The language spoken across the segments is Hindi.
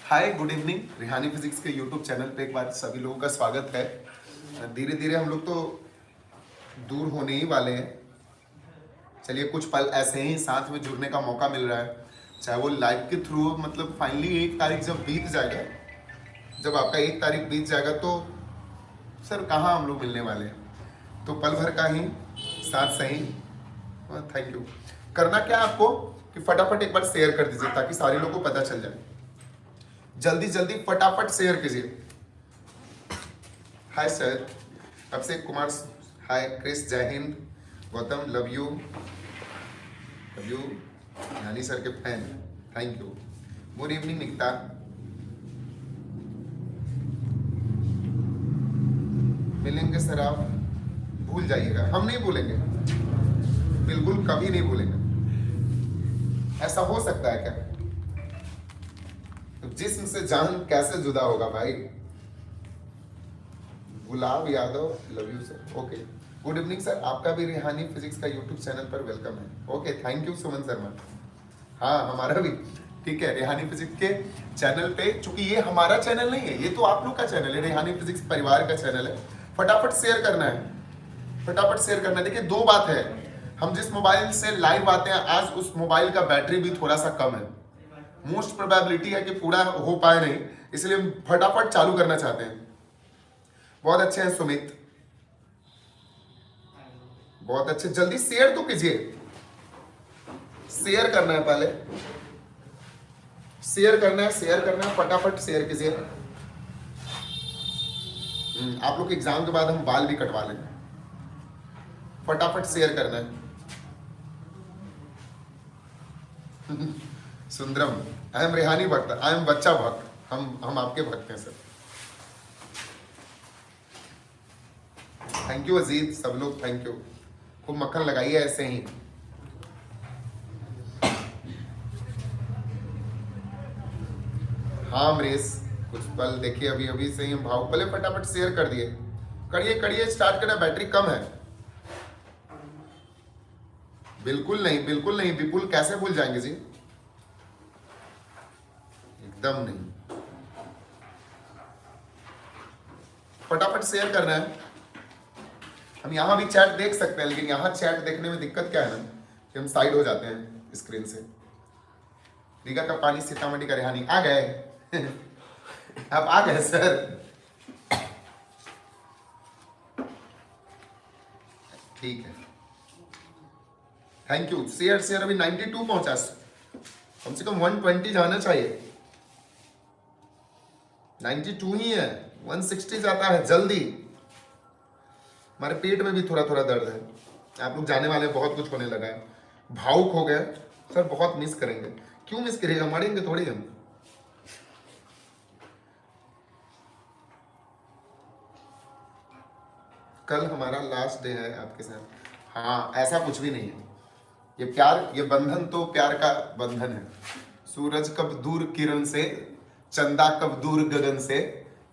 हाय गुड इवनिंग। रिहानी फिजिक्स के यूट्यूब चैनल पे एक बार सभी लोगों का स्वागत है। धीरे धीरे हम लोग तो दूर होने ही वाले हैं। चलिए कुछ पल ऐसे ही साथ में जुड़ने का मौका मिल रहा है, चाहे वो लाइव के थ्रू हो। मतलब फाइनली 1 तारीख जब बीत जाएगा, जब आपका 1 तारीख बीत जाएगा तो सर कहाँ हम लोग मिलने वाले हैं। तो पल भर का ही साथ सही। Thank you. करना क्या आपको कि फटाफट एक बार शेयर कर दीजिए ताकि सारे लोगों को पता चल जाए। जल्दी जल्दी फटाफट शेयर कीजिए। हाय सर, अभिषेक कुमार, हाय क्रिस, जय हिंद। गौतम, लव यू यानी सर के fan, thank you. Good evening Nikita. मिलेंगे सर, आप भूल जाइएगा। हम नहीं भूलेंगे, बिल्कुल कभी नहीं भूलेंगे। ऐसा हो सकता है क्या? तो जिस्म से जान कैसे जुदा होगा भाई। Gulab Yadav, love you sir. Okay, good evening sir. आपका भी रिहानी फिजिक्स का यूट्यूब चैनल पर वेलकम है। Okay, thank you Suman Sharma. हाँ, हमारा भी ठीक है। रिहानी फिजिक्स के चैनल पे, चूंकि ये हमारा चैनल नहीं है, ये तो आप लोग का चैनल है, रिहानी फिजिक्स परिवार का चैनल है। फटाफट शेयर करना है, फटाफट शेयर करना है। देखिए दो बात है, हम जिस मोबाइल से लाइव आते हैं आज उस मोबाइल का बैटरी भी थोड़ा सा कम है। मोस्ट प्रोबेबिलिटी है कि पूरा हो पाए नहीं, इसलिए हम फटाफट चालू करना चाहते हैं। बहुत अच्छे हैं सुमित, बहुत अच्छे। जल्दी शेयर तो कीजिए, शेयर करना है, पहले शेयर करना है, शेयर करना है, फटाफट शेयर कीजिए। आप लोग के एग्जाम के बाद हम बाल भी कटवा लेंगे। फटाफट शेयर करना है। सुंदरम, आई एम रिहानी भक्त, आई एम बच्चा भक्त। हम आपके भक्त हैं सर। थैंक यू अजीत, सब लोग थैंक यू। खूब मक्खन लगाइए ऐसे ही। हाँ अमरीश, कुछ पल देखिए, अभी अभी से ही हम भाव पहले फटाफट शेयर कर दिए। करिए स्टार्ट करना, बैटरी कम है। बिल्कुल नहीं, बिल्कुल नहीं। विपुल कैसे भूल जाएंगे जी, एकदम नहीं। फटाफट शेयर करना है। हम यहां भी चैट देख सकते हैं, लेकिन यहां चैट देखने में दिक्कत क्या है ना कि हम साइड हो जाते हैं स्क्रीन से। रीगा का पानी सीतामढ़ी का रिहानी आ गए। आप आ गए सर, ठीक है, थैंक यू। शेयर अभी 92 पहुंचा, कम से कम 120 जाना चाहिए। 92 ही है, 160 जाता है जल्दी। हमारे पेट में भी थोड़ा थोड़ा दर्द है। आप लोग जाने वाले, बहुत कुछ होने लगा है, भावुक हो गए सर, बहुत मिस करेंगे। क्यों मिस करेगा, मरेंगे थोड़ी हम। कल हमारा लास्ट डे है आपके साथ। हाँ, ऐसा कुछ भी नहीं है। ये प्यार, ये बंधन तो प्यार का बंधन है। सूरज कब दूर किरण से, चंदा कब दूर गगन से,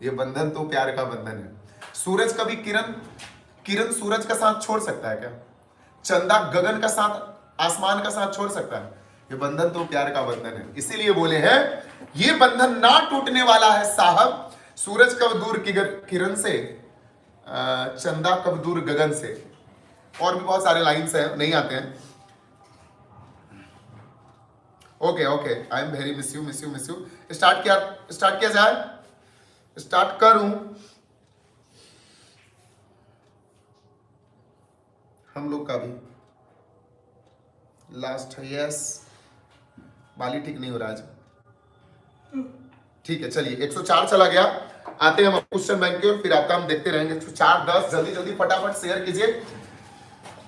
ये बंधन तो प्यार का बंधन है। सूरज कभी किरण सूरज का साथ छोड़ सकता है क्या? चंदा गगन का साथ, आसमान का साथ छोड़ सकता है? ये बंधन तो प्यार का बंधन है। इसीलिए बोले हैं ये बंधन ना टूटने वाला है साहब। सूरज कब दूर किरण से, चंदा कब दूर गगन से। और भी बहुत सारे लाइन्स हैं, नहीं आते हैं। Okay, I am very miss you. Start किया जाए, स्टार्ट करूं। हम लोग का भी लास्ट है। यस, बाली ठीक नहीं हो रहा आज। ठीक है, चलिए 104 चला गया। आते हैं हम क्वेश्चन बैंक के और फिर आपका हम देखते रहेंगे। 104 10, जल्दी फटाफट शेयर कीजिए।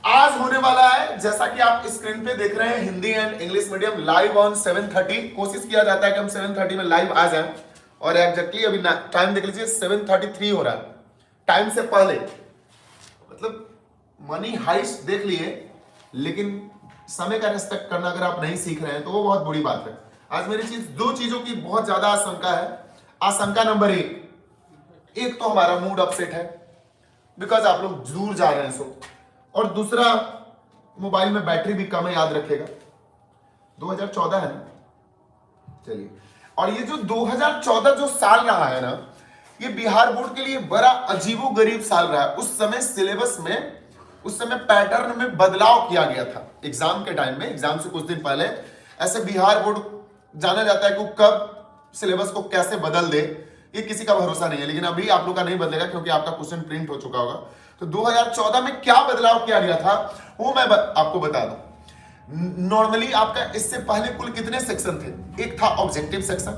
आज होने वाला है, जैसा कि आप स्क्रीन पे देख रहे हैं, Hindi and English medium live on 7:30। कोशिश किया जाता है कि हम 7:30 में लाइव आ जाएं, और एग्जैक्टली अभी टाइम देख लीजिए 7:33 हो रहा है। टाइम से पहले, मतलब मनी हाइस्ट देख लिए, लेकिन समय का रिस्पेक्ट करना अगर आप नहीं सीख रहे हैं तो वो बहुत बुरी बात है। आज मेरी दो चीजों की बहुत ज्यादा आशंका है। आशंका नंबर एक तो हमारा मूड अपसेट है, बिकॉज आप लोग दूर जा रहे हैं सो, और दूसरा मोबाइल में बैटरी भी कम है, याद रखेगा। 2014 है ना, चलिए। और ये जो 2014 जो साल रहा है ना, ये बिहार बोर्ड के लिए बड़ा अजीबोगरीब साल रहा है। उस समय सिलेबस में, उस समय पैटर्न में बदलाव किया गया था एग्जाम के टाइम में, एग्जाम से कुछ दिन पहले। ऐसे बिहार बोर्ड जाना जाता है कि कब सिलेबस को कैसे बदल दे, ये किसी का भरोसा नहीं है। लेकिन अभी आप लोग का नहीं बदलेगा क्योंकि आपका क्वेश्चन प्रिंट हो चुका होगा। तो 2014 में क्या बदलाव किया गया था वो मैं आपको बता दूं। नॉर्मली आपका इससे पहले कुल कितने सेक्शन थे? एक था ऑब्जेक्टिव सेक्शन,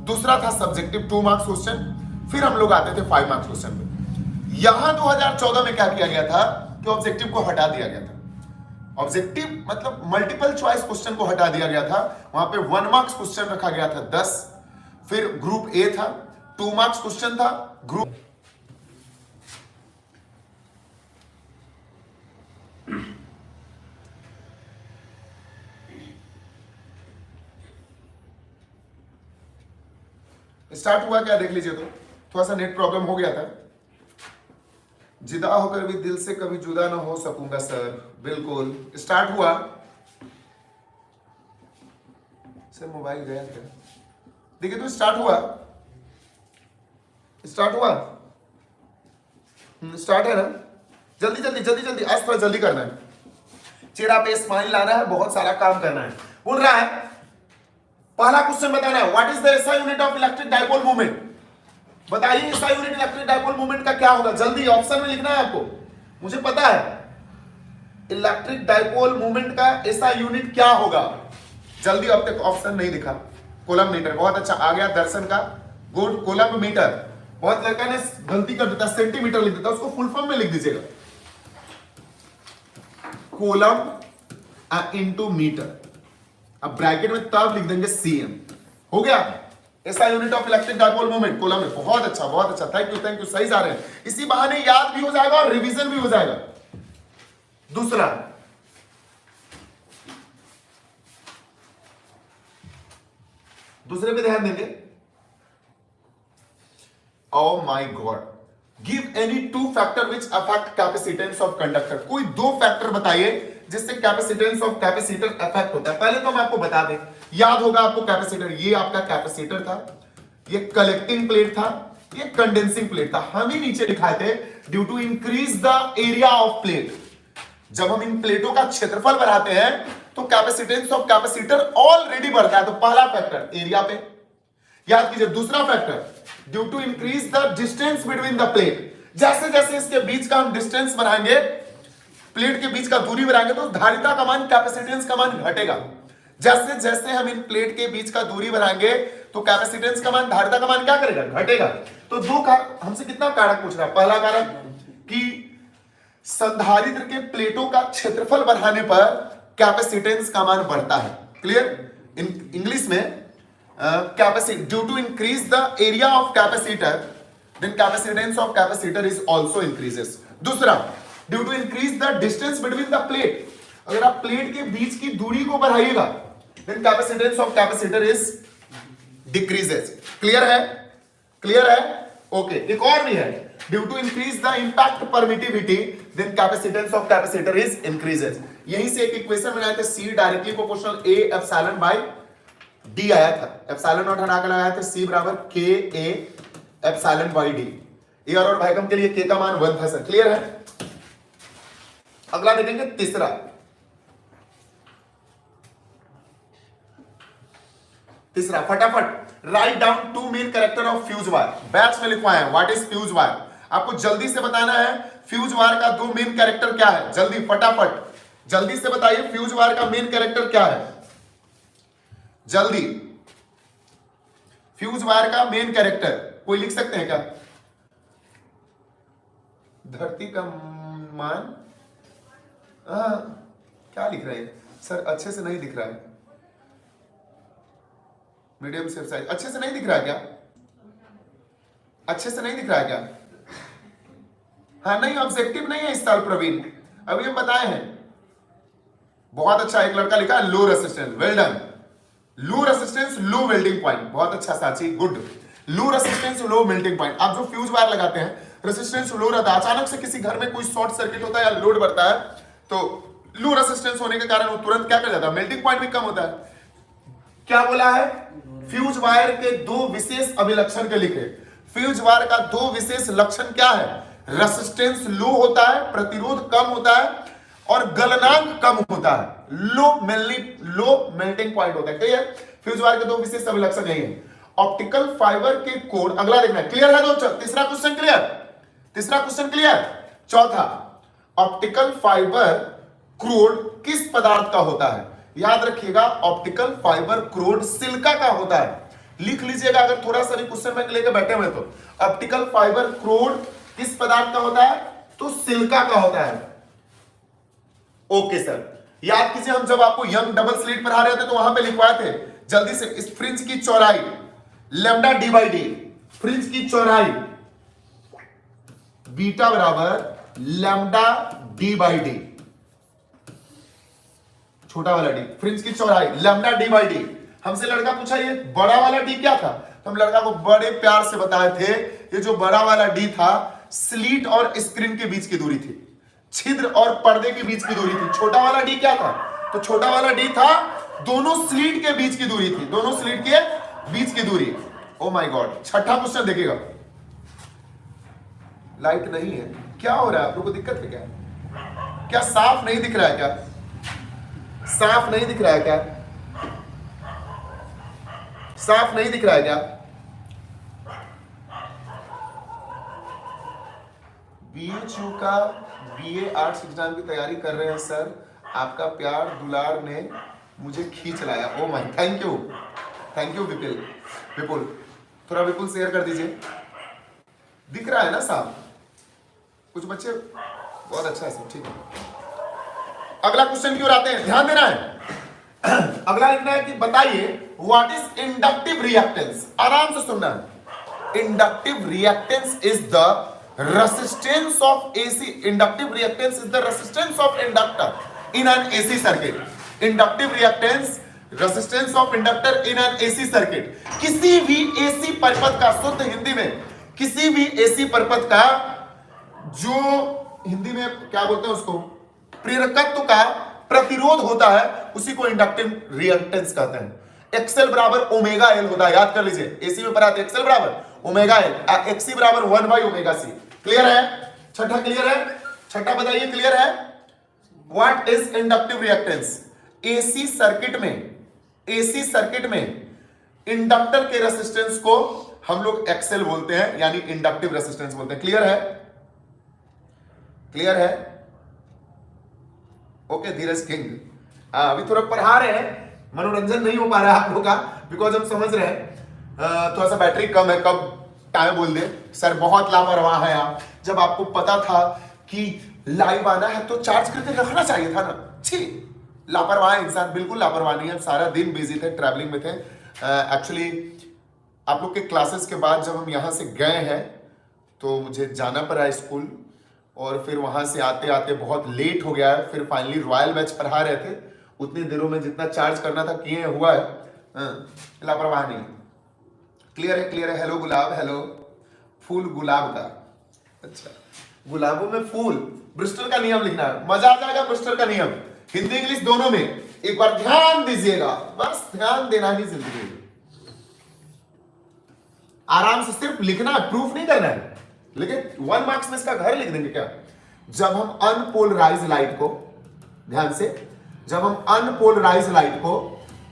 दूसरा था सब्जेक्टिव 2 मार्क्स क्वेश्चन, फिर हम लोग आते थे 5 मार्क्स क्वेश्चन पे। यहां 2014 में क्या किया गया था कि ऑब्जेक्टिव को हटा दिया गया था। ऑब्जेक्टिव मतलब मल्टीपल चॉइस क्वेश्चन को हटा दिया गया था। वहां पे 1 मार्क्स क्वेश्चन रखा गया था 10, फिर ग्रुप ए था, 2 मार्क्स क्वेश्चन था, ग्रुप स्टार्ट हुआ क्या देख लीजिए। तो थोड़ा सा नेट प्रॉब्लम हो गया था। जिदा होकर भी दिल से कभी जुदा ना हो सकूंगा सर, बिल्कुल। स्टार्ट हुआ सर, मोबाइल गया क्या? देखिए तो स्टार्ट हुआ, स्टार्ट हुआ, स्टार्ट है ना। जल्दी जल्दी जल्दी जल्दी, आज थोड़ा जल्दी करना है, चेहरा पे स्माइल लाना है, बहुत सारा काम करना है। बोल रहा है पहला क्वेश्चन बताना है, what is the SI unit of electric dipole moment. बताइए SI unit electric dipole moment का क्या होगा? जल्दी ऑप्शन में लिखना है आपको, मुझे पता है। इलेक्ट्रिक डाइपोल मोमेंट का एसआई यूनिट क्या होगा? जल्दी, अब तक ऑप्शन नहीं दिखा। कोलम मीटर, बहुत अच्छा आ गया। दर्शन का गुड। कोलम मीटर, बहुत लड़का ने गलती कर देता, सेंटीमीटर लिख देता, उसको फुल फॉर्म में लिख दीजिएगा, कोलम इनटू मीटर। अब ब्रैकेट में तब लिख देंगे सीएम। हो गया SI unit of electric dipole moment, column में। बहुत अच्छा, बहुत अच्छा, थैंक यू, सही जा रहे हैं। इसी बहाने याद भी हो जाएगा और रिवीजन भी हो जाएगा। दूसरा, दूसरे पे ध्यान देंगे। Oh my God, give any 2 factor which affect capacitance of conductor. कोई 2 फैक्टर बताइए जिससे कैपेसिटेंस ऑफ कैपेसिटर अफेक्ट होता है। पहले तो हम आपको बता दें, याद होगा आपको कैपेसिटर, ये आपका कैपेसिटर था, ये कलेक्टिंग प्लेट था, ये कंडेंसिंग प्लेट था। हम ही नीचे दिखाए थे due to increase the area of plate. जब हम इन प्लेटों का क्षेत्रफल बढ़ाते हैं तो कैपेसिटेंस ऑफ कैपेसिटर ऑलरेडी बढ़ता है। तो पहला फैक्टर एरिया पे याद कीजिए। दूसरा factor due to increase the distance between the plate. जैसे जैसे इसके बीच का हम डिस्टेंस बढ़ाएंगे, प्लेट के बीच का दूरी बढ़ाएंगे, तो धारिता का मान, कैपेसिटेंस का मान घटेगा। जैसे जैसे हम इन प्लेट के बीच का दूरी बढ़ाएंगे तो कैपेसिटेंस का मान, धारिता का मान क्या करेगा? घटेगा। तो दो हमसे कितना कारक पूछ रहा है? पहला कारक कि संधारित्र के प्लेटों का क्षेत्रफल बढ़ाने पर कैपेसिटेंस का मान बढ़ता है। क्लियर? इन इंग्लिश में capacity due to increase the area of capacitor, then capacitance of capacitor is also increases. दूसरा, due to increase the distance between the plate. अगर आप प्लेट के बीच की दूरी को बढ़ाइएगा, then capacitance of capacitor is decreases. Clear है? क्लियर है? ओके। एक और भी है, due to increase the impact permittivity, then capacitance of capacitor is increases. यहीं से एक इक्वेशन बनाए थे, C directly proportional A epsilon bye D आया था। एप्सिलॉन नॉट हटा कर लगाया था, C बराबर K A epsilon bye D। ए और भाइकम के लिए K का मान 1 था सर। क्लियर है? अगला देखेंगे तीसरा, तीसरा फटाफट write down 2 main character of fuse wire. Batch में लिखवाए हैं व्हाट इज फ्यूज वायर। आपको जल्दी से बताना है फ्यूज वायर का 2 मेन कैरेक्टर क्या है। जल्दी फटाफट जल्दी से बताइए फ्यूज वायर का मेन कैरेक्टर क्या है। जल्दी, फ्यूज वायर का मेन कैरेक्टर कोई लिख सकते हैं क्या? धरती का मान, क्या लिख रहे हैं सर? अच्छे से नहीं दिख रहा है, मीडियम शेप साइज। अच्छे से नहीं दिख रहा है क्या? अच्छे से नहीं दिख रहा है क्या? हाँ, नहीं ऑब्जेक्टिव नहीं है इस साल प्रवीण, अभी हम बताए हैं। बहुत अच्छा, एक लड़का लिखा लो रेसिस्टेंस, वेल डन। लो रेसिस्टेंस लो मेल्टिंग पॉइंट, बहुत अच्छा साची, गुड। लो रेसिस्टेंस लो मेल्टिंग पॉइंट। आप जो फ्यूज वायर लगाते हैं, रेसिस्टेंस लो रहता है, अचानक से किसी घर में कोई शॉर्ट सर्किट होता है या लोड बढ़ता है, तो लो रेसिस्टेंस होने के कारण वो तुरंत क्या कर जाता है? मेल्टिंग पॉइंट भी कम होता है। क्या बोला है? फ्यूज वायर के दो विशेष अभिलक्षण के लिखे। फ्यूज वायर का दो विशेष लक्षण क्या है? रेसिस्टेंस लो होता है, प्रतिरोध कम होता है और गलनांक कम होता है। लो मेल्टिंग पॉइंट होता है। क्लियर? फ्यूज वायर के दो विशेष अभिलक्षण यही है। ऑप्टिकल फाइबर के कोर, अगला देखना है। क्लियर है दोस्तों? तीसरा क्वेश्चन क्लियर? तीसरा क्वेश्चन क्लियर? चौथा, ऑप्टिकल फाइबर क्रोड किस पदार्थ का होता है? याद रखिएगा, ऑप्टिकल फाइबर क्रोड सिलिका का होता है। लिख लीजिएगा अगर थोड़ा सा भी क्वेश्चन बैंक लेके बैठे हुए तो। ऑप्टिकल फाइबर क्रोड किस पदार्थ का होता है? तो सिलिका का होता है। ओके सर, याद कीजिए हम जब आपको यंग डबल स्लिट पढ़ा रहे थे तो वहां पे लिखवाए थे जल्दी से, इस फ्रिंज की चौड़ाई lambda D by D, fringe की चौड़ाई बीटा बराबर लैम्डा डी बाई डी, छोटा वाला डी, फ्रिंज की चौड़ाई लैम्डा डी बाई डी। हमसे लड़का पूछा ये बड़ा वाला डी क्या था, तो हम लड़का को बड़े प्यार से बताए थे ये जो बड़ा वाला डी था स्लीट और स्क्रीन के बीच की दूरी थी, छिद्र और पर्दे के बीच की दूरी थी। छोटा वाला डी क्या था? तो छोटा वाला डी था दोनों स्लीट के बीच की दूरी थी, दोनों स्लीट के बीच की दूरी। ओ माय गॉड। छठा क्वेश्चन देखिएगा। लाइट नहीं है, क्या हो रहा है? आप लोगों को दिक्कत है क्या? क्या साफ नहीं दिख रहा है क्या? साफ नहीं दिख रहा है क्या? साफ नहीं दिख रहा है क्या? बीएचयू का बीए आर्ट्स एग्जाम की तैयारी कर रहे हैं सर, आपका प्यार दुलार ने मुझे खींच लाया। Oh my, thank you, thank you Vipul. थोड़ा विपुल शेयर कर दीजिए। दिख रहा है ना साहब? कुछ बच्चे बहुत अच्छा है सब, ठीक है। अगला क्वेश्चन की ओर आते हैं, ध्यान देना है। अगला लिखना है कि बताइए व्हाट इज इंडक्टिव रिएक्टेंस। आराम से सुनना है। Inductive reactance is the resistance of AC, inductive reactance is the resistance of inductor in an AC circuit. Inductive reactance resistance of inductor in an AC circuit. किसी भी एसी परिपथ का, शुद्ध हिंदी में किसी भी एसी परिपथ का जो हिंदी में क्या बोलते हैं उसको, प्रेरकत्व का प्रतिरोध होता है, उसी को इंडक्टिव रिएक्टेंस कहते हैं। एक्सएल बराबर ओमेगा एल होता है, याद कर लीजिए। एसी में पढ़ा था एक्सएल बराबर ओमेगा एल, एक्सी बराबर 1 ओमेगा सी। क्लियर है? छठा क्लियर है? छठा बताइए क्लियर है? What is inductive reactance? AC circuit में इंडक्टर के रेसिस्टेंस को हम लोग एक्सएल बोलते हैं, यानी इंडक्टिव रेसिस्टेंस बोलते हैं। क्लियर है? क्लियर है? ओके धीरज किंग, अभी थोड़ा पढ़ा रहे हैं, मनोरंजन नहीं हो पा रहा है आप लोगों का, बिकॉज हम समझ रहे हैं थोड़ा सा बैटरी कम है, कब टाइम बोल दे। सर बहुत लापरवाह है आप, जब आपको पता था कि लाइव आना है तो चार्ज करके रखना चाहिए था ना। छी, लापरवाह इंसान, बिल्कुल लापरवाह नहीं है। सारा दिन बिजी थे, ट्रैवलिंग में थे। एक्चुअली आप लोग के क्लासेस के बाद जब हम यहाँ से गए हैं तो मुझे जाना पड़ा स्कूल, और फिर वहां से आते आते बहुत लेट हो गया है। फिर फाइनली रॉयल बैच पढ़ा रहे थे, उतनी देरों में जितना चार्ज करना था किए हुआ है, लापरवाह नहीं। क्लियर है? क्लियर है? हेलो गुलाब, हेलो फूल गुलाब का, अच्छा गुलाबों में फूल। ब्रिस्टल का नियम लिखना है, मजा आ जाएगा। ब्रिस्टल का नियम हिंदी इंग्लिश दोनों में एक बार ध्यान दीजिएगा, बस ध्यान देना ही जिंदगी में। आराम से सिर्फ लिखना है, प्रूफ नहीं करना है। लेकिन 1 मार्क्स में इसका घर लिख देंगे क्या? जब हम अनपोलराइज लाइट को, ध्यान से, जब हम अनपोलराइज लाइट को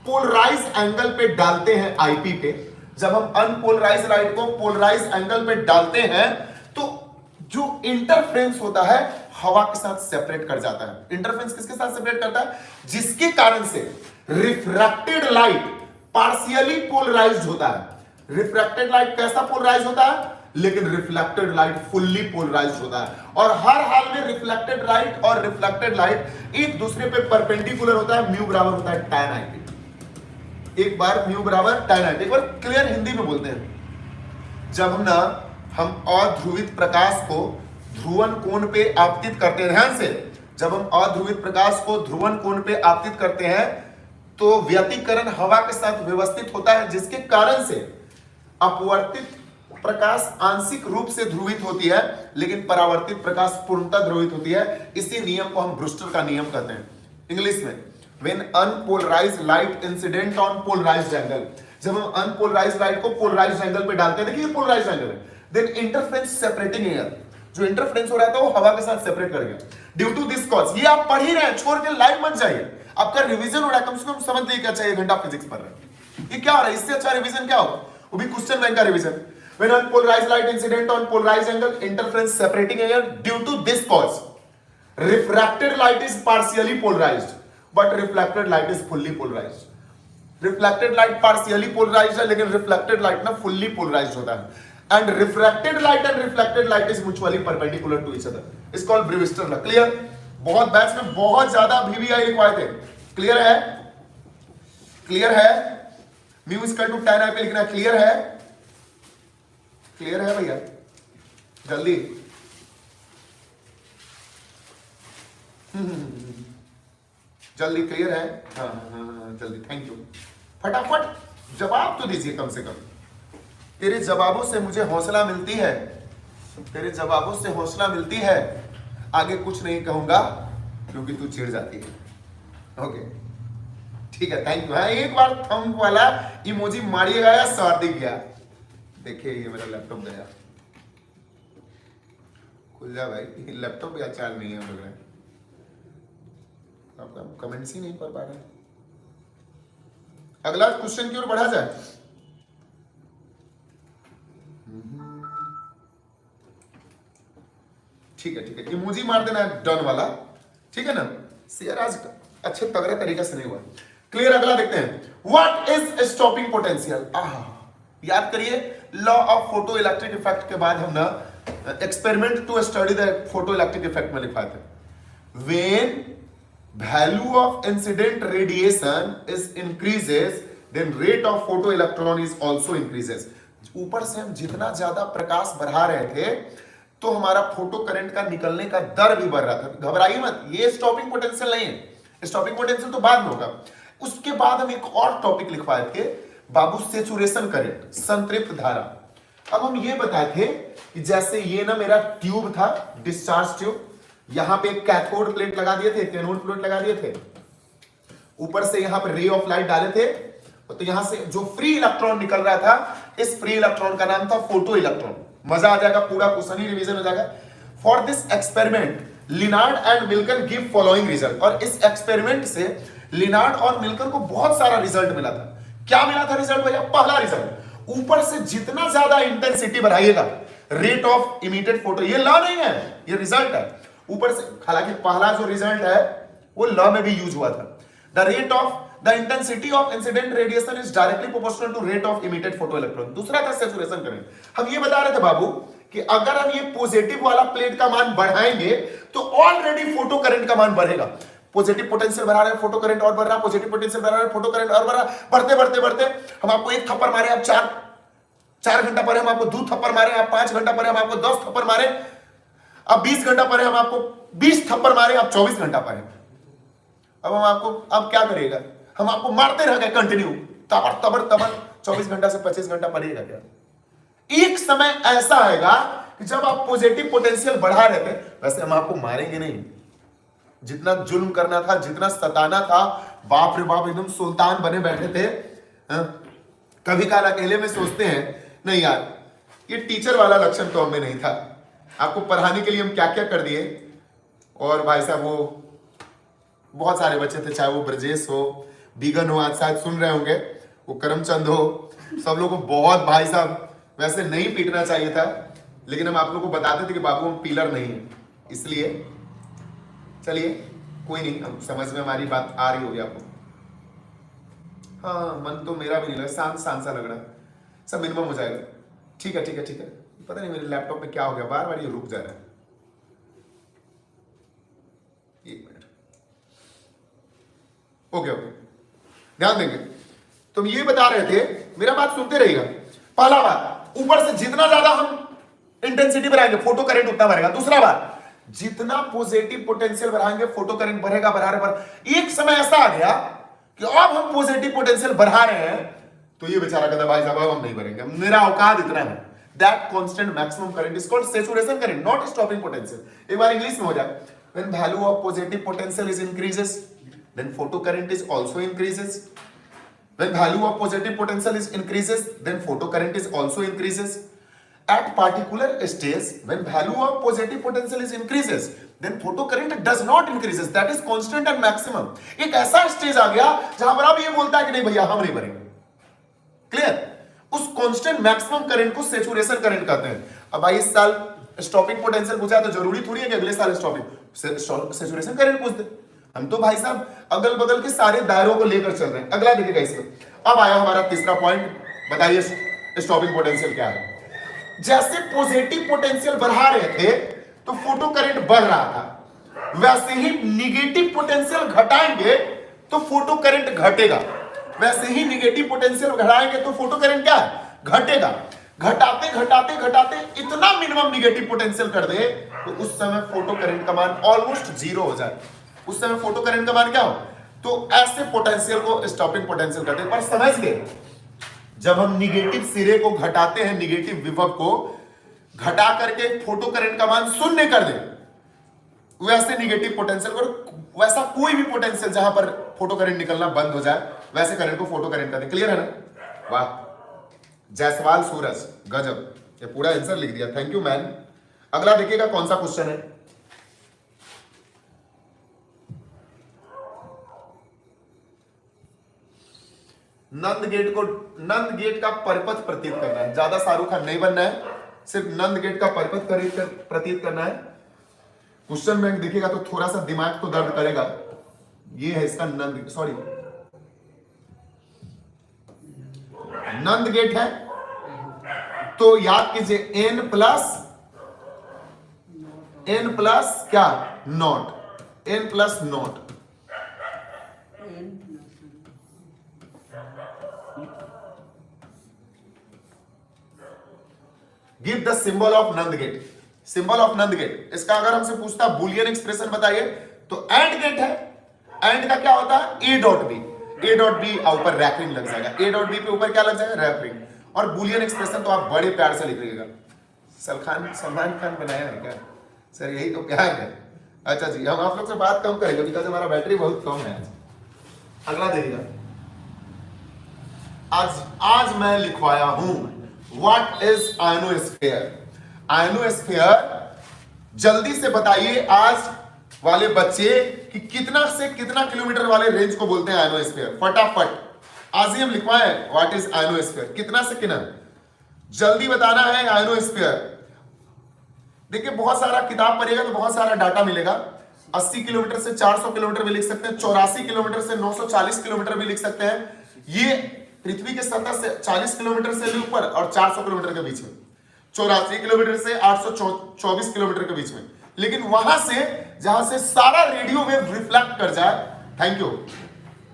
पोलराइज एंगल पे डालते हैं आईपी पे, जब हम अनपोलराइज लाइट को पोलराइज एंगल पे डालते हैं तो जो इंटरफ्रेंस होता है हवा के साथ सेपरेट कर जाता है। इंटरफ्रेंस किसके साथ सेपरेट करता है? जिसके कारण से रिफ्रैक्टेड लाइट पार्शियली पोलराइज्ड होता है। रिफ्रैक्टेड लाइट कैसा पोलराइज होता है? लेकिन रिफ्लेक्टेड लाइट फुल्ली पोलराइज्ड होता है। और हर हाल में रिफ्लेक्टेड लाइट और रिफ्लेक्टेड लाइट एक दूसरे पे परपेंडिकुलर होता है। म्यू बराबर होता है tan i। एक बार म्यू बराबर tan i, एक बार क्लियर हिंदी में बोलते हैं। जब हम अध्रुवित प्रकाश को ध्रुवन कोण पे आपतित करते हैं, ध्यान से, जब हम अध्रुवित प्रकाश को ध्रुवन कोण पे आपतित करते हैं तो व्यतिकरण हवा के साथ व्यवस्थित होता है, जिसके कारण से अपवर्तित प्रकाश आंशिक रूप से ध्रुवित होती है, लेकिन परावर्तित प्रकाश पूर्णतः ध्रुवित होती है। इसी नियम को हम ब्रूस्टर का नियम कहते हैं इंग्लिश में। When unpolarised light incident on polarised angle, जब हम अनपोलराइज्ड लाइट को पोलराइज्ड एंगल पे डालते हैं, देखिए पोलराइज्ड एंगल है, देन इंटरफेरेंस सेपरेटिंग एयर, जो इंटरफेरेंस हो रहा था वो हवा के साथ सेपरेट कर गया ड्यू टू दिस कॉज। ये आप पढ़ ही रहे हैं, छोड़ के लाइव मत जाइए, आपका रिवीजन हो रहा है, कम से कम समझ लीजिए क्या चाहिए, घंटा फिजिक्स पढ़ रहे हैं, ये क्या हो रहा है, इससे अच्छा रिवीजन क्या होगा, वो भी क्वेश्चन बैंक का revision. When unpolarized light incident on polarized angle, interference separating air, due to this cause, refracted light is partially polarized, but reflected light is fully polarized. Reflected light partially polarized है, लेकिन reflected light ना fully polarized होता है. And refracted light and reflected light is mutually perpendicular to each other. It's called Brewster law. Clear? बहुत बैच में बहुत ज्यादा VVI लिखवाए थे. Clear है? Clear है? mu is equal to tan I पे लिखना है. Clear है? क्लियर है भैया? जल्दी जल्दी क्लियर है? हाँ जल्दी, थैंक यू। फटाफट जवाब तो दीजिए कम से कम। तेरे जवाबों से मुझे हौसला मिलती है, तेरे जवाबों से हौसला मिलती है, आगे कुछ नहीं कहूंगा क्योंकि तू चिढ़ जाती है। ओके ठीक है, थैंक यू। हाँ एक बार थंब वाला इमोजी मारिएगा या सर दिख गया। देखिए ये मेरा लैपटॉप गया, खुल जा भाई, लैपटॉप या चार्ज नहीं है लग रहा है, आपका कमेंट्स ही नहीं कर पा रहे। अगला क्वेश्चन की ओर बढ़ा जाए। ठीक है ठीक है, इमोजी मार देना है डन वाला, ठीक है ना। शेयर आज अच्छे तगड़े तरीके से नहीं हुआ। क्लियर, अगला देखते हैं। What is stopping potential? याद करिए law of photo electric effect के बाद हम ना experiment to study the photo electric effect में लिखवाए थे। When value of incident radiation is increases then rate of photo electron is also increases. ऊपर से हम जितना ज्यादा प्रकाश बढ़ा रहे थे तो हमारा फोटो करंट का निकलने का दर भी बढ़ रहा था। घबराइए मत, ये स्टॉपिंग पोटेंशियल नहीं है, स्टॉपिंग पोटेंशियल तो बाद में होगा। उसके बाद हम एक और टॉपिक लिखवाए थे बाबू, सेचुरेशन करंट, संतृप्त धारा। अब हम ये बताए थे कि जैसे ये ना मेरा ट्यूब था, डिस्चार्ज ट्यूब, यहां पे एक कैथोड प्लेट लगा दिए थे, एनोड प्लेट लगा दिए थे, ऊपर से यहां पे रे ऑफ लाइट डाले थे, तो यहां से जो फ्री इलेक्ट्रॉन निकल रहा था, इस फ्री इलेक्ट्रॉन का नाम था फोटो इलेक्ट्रॉन। मजा आ जाएगा, पूरा क्वेश्चन ही रिवीजन हो जाएगा। For this experiment Lenard and Millikan give following result. और इस एक्सपेरिमेंट से लिनार्ड और मिल्कन को बहुत सारा रिजल्ट मिला था। क्या मिला था रिजल्ट भैया? पहला रिजल्ट, ऊपर से जितना ज्यादा इंटेंसिटी बढ़ाइएगा रेट ऑफ इमिटेड फोटो, ये लॉ नहीं है, ये रिजल्ट है। ऊपर से, हालांकि पहला जो रिजल्ट है वो लॉ में भी यूज हुआ था। The rate of the intensity of incident radiation is directly proportional to rate of emitted photo electron. दूसरा था सैचुरेशन करंट। हम ये बता रहे थे बाबू कि अगर हम ये पॉजिटिव वाला प्लेट का मान बढ़ाएंगे तो ऑलरेडी फोटो करंट का मान बढ़ेगा। पॉजिटिव पोटेंशियल बढ़ा रहे हैं, फोटो करंट और बढ़ रहा, पॉजिटिव पोटेंशियल बढ़ा रहे हैं, फोटो करंट और बढ़ रहा, बढ़ते बढ़ते बढ़ते हम आपको एक थप्पड़ मारे, आप चार घंटा परे हम आपको 2 थप्पड़ मारे, आप 5 घंटा परे हम आपको 10 थप्पड़ मारे, अब 20 घंटा परे हम आपको 20 थप्पड़ मारे, आप 24 घंटा परे। अब हम आपको, अब क्या करेगा, हम आपको मारते रह गए कंटिन्यू, तबड़ तबड़ तबड़, 24 घंटा से 25 घंटा पड़ेगा क्या? एक समय ऐसा आएगा कि जब आप पॉजिटिव पोटेंशियल बढ़ा रहे थे, वैसे हम आपको मारेंगे नहीं, जितना जुल्म करना था, जितना सताना था, बाप रे बाप, एकदम सुल्तान बने बैठे थे। कभी काल अकेले में सोचते हैं नहीं यार, ये टीचर वाला लक्षण तो हमें नहीं था, आपको पढ़ाने के लिए हम क्या क्या कर दिए। और भाई साहब वो बहुत सारे बच्चे थे, चाहे वो ब्रजेश हो, बीगन हो, आज शायद सुन रहे होंगे, वो करमचंद हो, सब लोगों को बहुत भाई साहब वैसे नहीं पीटना चाहिए था, लेकिन हम आप लोगों को बताते थे कि बाबू हम पीलर नहीं है, इसलिए चलिए कोई नहीं, हम समझ में हमारी बात आ रही होगी आपको। हाँ मन तो मेरा भी नहीं लगा, शांत शांत सा लग रहा है, सब मिनिमम हो जाएगा। ठीक है ठीक है ठीक है, पता नहीं मेरे लैपटॉप में क्या हो गया, बार बार ये रुक जा रहा है। एक मिनट, ओके ओके, ध्यान देंगे। तुम ये बता रहे थे, मेरा बात सुनते रहिएगा। पहला बात, ऊपर से जितना ज्यादा हम इंटेंसिटी बढ़ाएंगे फोटो करंट उतना बढ़ेगा। दूसरा बात, जितना पॉजिटिव पोटेंशियल बढ़ाएंगे फोटो करंट बढ़ेगा, बढ़ा रहे पर एक समय ऐसा आ गया कि अब हम पॉजिटिव पोटेंशियल बढ़ा रहे हैं तो ये बेचारा कहता भाई साहब हम नहीं बढ़ेंगे, मेरा औकात इतना है। That constant maximum current is called saturation current, not stopping potential. एक बार इंग्लिश में हो जाए, when value of positive potential is increases then photo current is also increases. When value of positive potential is increases, then photo current is also increases. At particular stage, when value of positive potential is increases, then photo current does not increases. That is constant and maximum. एक ऐसा स्टेज आ गया जहां पर अब ये बोलता है कि नहीं भैया हम नहीं भरेंगे. क्लियर? उस कांस्टेंट मैक्सिमम करंट को सैचुरेशन करंट कहते हैं. अब भाई इस साल स्टॉपिंग पोटेंशियल पूछा तो जरूरी थोड़ी है कि अगले साल स्टॉपिंग सैचुरेशन करंट पूछ दे. हम तो भाई साहब अगल बगल के सारे दायरों को लेकर चल रहे हैं. अगला देखिएगा इसमें. अब आया हमारा तीसरा पॉइंट. बताइए स्टॉपिंग पोटेंशियल क्या है. जैसे पॉजिटिव पोटेंशियल बढ़ा रहे थे तो फोटो करंट बढ़ रहा था, वैसे ही निगेटिव पोटेंशियल घटाएंगे तो फोटो करंट घटेगा. वैसे ही निगेटिव पोटेंशियल घटाएंगे तो फोटो करंट क्या है? घटेगा. घटाते घटाते घटाते इतना मिनिमम निगेटिव पोटेंशियल कर दे तो उस समय फोटो करंट का मान ऑलमोस्ट जीरो हो जाए. उस समय फोटो करंट का मान क्या हो? तो ऐसे पोटेंशियल को स्टॉपिंग पोटेंशियल कहते हैं. पर समझ गए, जब हम निगेटिव सिरे को घटाते हैं, निगेटिव विभव को घटा करके फोटो करंट का मान शून्य कर दे, वैसे निगेटिव पोटेंशियल को, वैसा कोई भी पोटेंशियल जहां पर फोटो करंट निकलना बंद हो जाए वैसे करंट को फोटो करंट कहते हैं. क्लियर है ना? वाह, जायसवाल सूरज, गजब, ये पूरा आंसर लिख दिया. Thank you man. अगला देखिएगा कौन सा क्वेश्चन है. नंद गेट का परिपथ प्रतीत करना है. ज्यादा शाहरुख खान नहीं बनना है, सिर्फ नंद गेट का परिपथ प्रतीत करना है. क्वेश्चन बैंक दिखेगा तो थोड़ा सा दिमाग तो दर्द करेगा. ये है इसका नंद गेट है तो याद कीजिए n प्लस क्या? Not. n plus not. Give the symbol of NAND gate. Symbol of NAND gate, इसका अगर हमसे पूछता बुलियन एक्सप्रेशन बताइए तो एंड गेट है. एंड का क्या होता है? A dot B. A dot B ऊपर रैपिंग लग जाएगा. ए डॉट बी पे ऊपर क्या लग जाएगा? रैपिंग. और बुलियन एक्सप्रेशन तो आप बड़े प्यार से लिख लीजिएगा. सलमान खान बनाया है क्या सर? यही तो प्यार है. अच्छा जी, हम आप लोग से बात कम करेंगे बिकॉज हमारा बैटरी बहुत कम है आज. अगला देखिएगा. आज मैं लिखवाया हूं व्हाट इज आयनोस्फीयर. आयनोस्फीयर जल्दी से बताइए आज वाले बच्चे कि कितना से कितना किलोमीटर वाले रेंज को बोलते हैं आयनोस्फीयर. फटाफट आज ही हम लिखवाए व्हाट इज आयनोस्फीयर. कितना से कितना जल्दी बताना है आयनोस्फीयर. देखिए बहुत सारा किताब पढ़ेगा तो बहुत सारा डाटा मिलेगा. 80 किलोमीटर से 400 किलोमीटर भी लिख सकते हैं. 84 किलोमीटर से 940 किलोमीटर भी लिख सकते हैं. ये पृथ्वी के सतह से 40 किलोमीटर से भी ऊपर और 400 किलोमीटर के बीच में. 84 किलोमीटर से 824 किलोमीटर के बीच में. लेकिन वहां से जहां से सारा रेडियो वेव रिफ्लेक्ट कर जाए, थैंक यू,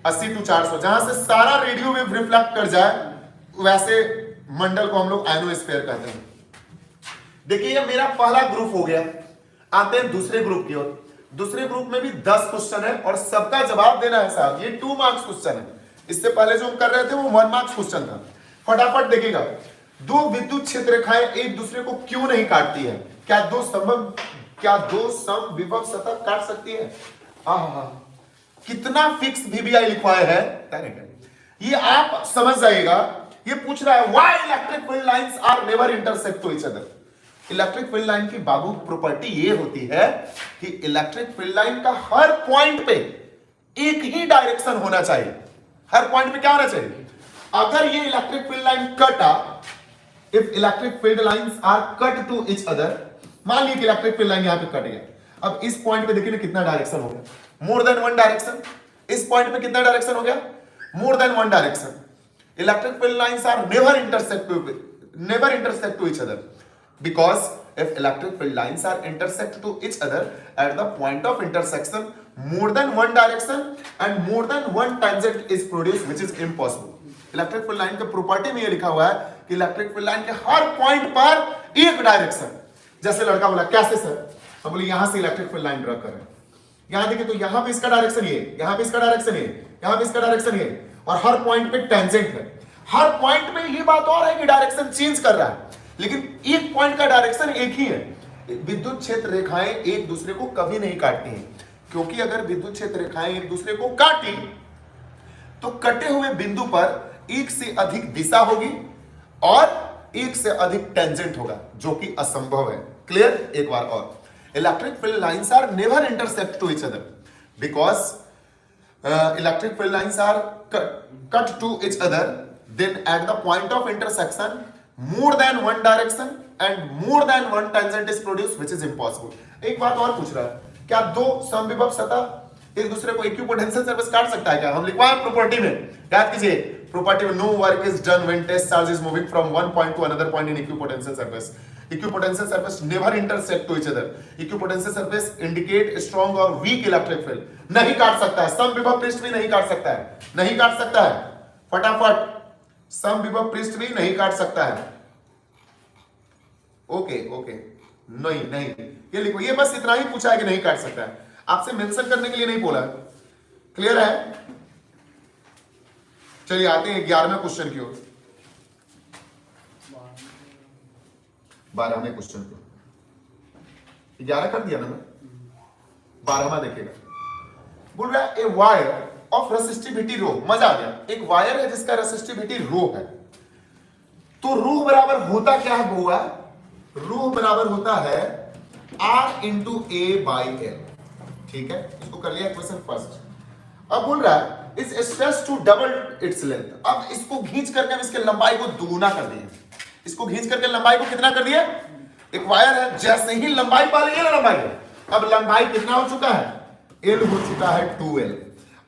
80 to 400, जहां से सारा रेडियो वेव रिफ्लेक्ट कर जाए वैसे मंडल को हम लोग आयनोस्फीयर कहते हैं. देखिए ये मेरा पहला ग्रुप हो गया. आते हैं दूसरे ग्रुप की ओर. दूसरे ग्रुप में भी 10 क्वेश्चन है और सबका जवाब देना है साहब. ये 2 मार्क्स क्वेश्चन है. इससे पहले जो हम कर रहे थे वो 1 मार्क्स क्वेश्चन था. फटाफट देखिएगा. दो विद्युत क्षेत्र रेखाएं एक दूसरे को क्यों नहीं काटती है? क्या दो सम विभव सतह काट सकती है? कितना फिक्स VBI लिखवाए है. ये आप समझ जाइएगा. ये पूछ रहा है why electric field lines are never intersect to each other. Electric field line की बाबू प्रॉपर्टी ये होती है कि इलेक्ट्रिक फील्ड लाइन का हर पॉइंट पे एक ही डायरेक्शन होना चाहिए. हर पॉइंट पे क्या होना चाहिए? अगर ये इलेक्ट्रिक फील्ड लाइन कटा, if electric field lines are cut to each other, मान लीजिए कि इलेक्ट्रिक फील्ड लाइन यहां पे कट गया. अब इस पॉइंट पे देखिए ना कितना डायरेक्शन हो गया? More than 1 direction. इस पॉइंट पे कितना डायरेक्शन हो गया? More than 1 direction. Electric field lines are never intersect to each other because if electric field lines are intersect to each other at the point of intersection, more than 1 direction and more than 1 tangent is produced, which is impossible. Electric field line के प्रॉपर्टी में ये लिखा हुआ है कि इलेक्ट्रिक फील्ड लाइन के हर पॉइंट पर एक डायरेक्शन. जैसे लड़का बोला कैसे सर? हम बोले यहां से इलेक्ट्रिक फील्ड लाइन ड्रा कर रहे हैं. यहां देखिए तो यहां पे इसका डायरेक्शन ये, यहां पे इसका डायरेक्शन ये, यहां पे इसका डायरेक्शन ये, और हर पॉइंट पे टेंजेंट है. हर पॉइंट में ये बात और है कि डायरेक्शन चेंज कर रहा है, लेकिन एक पॉइंट का डायरेक्शन एक ही है. विद्युत क्षेत्र रेखाएं एक दूसरे को कभी नहीं काटती हैं, क्योंकि अगर विद्युत क्षेत्र रेखाएं एक दूसरे को काटी तो कटे हुए बिंदु पर एक से अधिक दिशा होगी और एक से अधिक टेंजेंट होगा, जो कि असंभव है। क्लियर? एक बार और, electric field lines are never intersect to each other because electric field lines are cut to each other, then at the point of intersection more than one direction and more than one tangent is produced, which is impossible. एक बात और पूछ रहा है, क्या दो समविभव सतह एक दूसरे को इक्विपोटेंशियल सरफेस काट सकता है क्या? हम लिखवाएं प्रॉपर्टी में, याद कीजिए प्रॉपर्टी में, no work is done when test charge is moving from one point to another point in equipotential surface. Equipotensial surface never intersect to each other. Equipotenशियल surface indicate strong और weak electric field. नहीं काट सकता है, समविभव पृष्ठ भी नहीं काट सकता है, नहीं काट सकता है, फटाफट समविभव पृष्ठ भी नहीं काट सकता है. ओके ओके, नहीं नहीं, ये लिखो, ये बस इतना ही पूछा है कि नहीं काट सकता है, आपसे मेंशन करने के लिए नहीं बोला. क्लियर है? चलिए आते हैं 11वें क्वेश्चन की ओर. 12वें क्वेश्चन को 11 कर दिया ना मैं, 12वां देखिएगा. बोल रहा है a wire of resistivity rho. मजा आ गया. एक वायर है जिसका रेसिस्टिविटी रो है, तो रो बराबर होता क्या है बुआ? रो बराबर होता है R into A by L. ठीक है, इसको कर लिया क्वेश्चन फर्स्ट. अब बोल रहा है is stretch to double its length. अब इसको खींच करके इसके लंबाई को दुगुना कर दिए. इसको खींच करके लंबाई को कितना कर दिया? एक वायर है, जैसे ही लंबाई पा ली ना, लंबाई अब लंबाई कितना हो चुका है? एल हो चुका है 2L.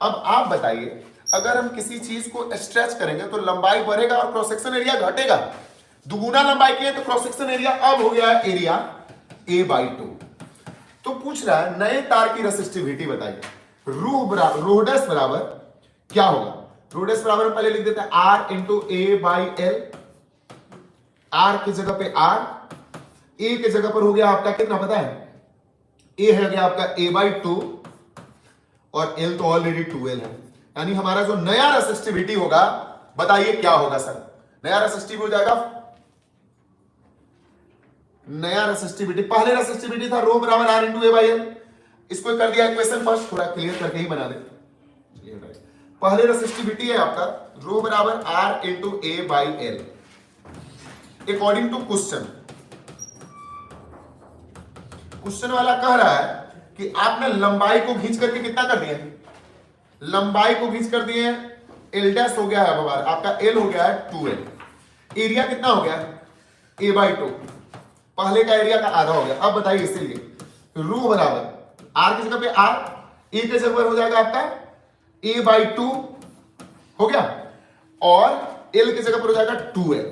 अब आप बताइए, अगर हम किसी चीज को स्ट्रेच करेंगे तो लंबाई बढ़ेगा और क्रॉस सेक्शन एरिया घटेगा. दुगुना लंबाई की है तो क्रॉस सेक्शन एरिया अब हो गया है एरिया A/2. तो पूछ रहा है नए तार की रेसिस्टिविटी बताइए. रो बराबर रोडेस बराबर क्या होगा? रोडेस बराबर हम पहले लिख देते हैं R इंटू A/L. R की जगह पे R, A की जगह पर हो गया आपका कितना पता है? A है गया आपका A/2 और L तो ऑलरेडी 2L है. यानी हमारा जो नया रेसिस्टिविटी होगा, बताइए क्या होगा सर? नया रेसिस्टिविटी हो जाएगा, नया रेसिस्टिविटी, पहले रेसिस्टिविटी था रो बराबर R इंटू A/L. इसको कर दिया इक्वेशन फर्स्ट, थोड़ा क्लियर करके ही बना दे. पहले रेसिस्टिविटी है आपका रो बराबर R into A/L. According to question, question वाला कह रहा है कि आपने लंबाई को खींच करके कितना कर दिए? लंबाई को खींच कर दिए, L डैश हो गया है बाबा, आपका L हो गया है 2L. एरिया कितना हो गया? A/2. पहले का एरिया का आधा हो गया. अब बताइए इसीलिए रो बराबर R की जगह पे R, E की जगह पर हो जाएगा आपका A/2 हो गया और L की जगह पर हो जाएगा 2L.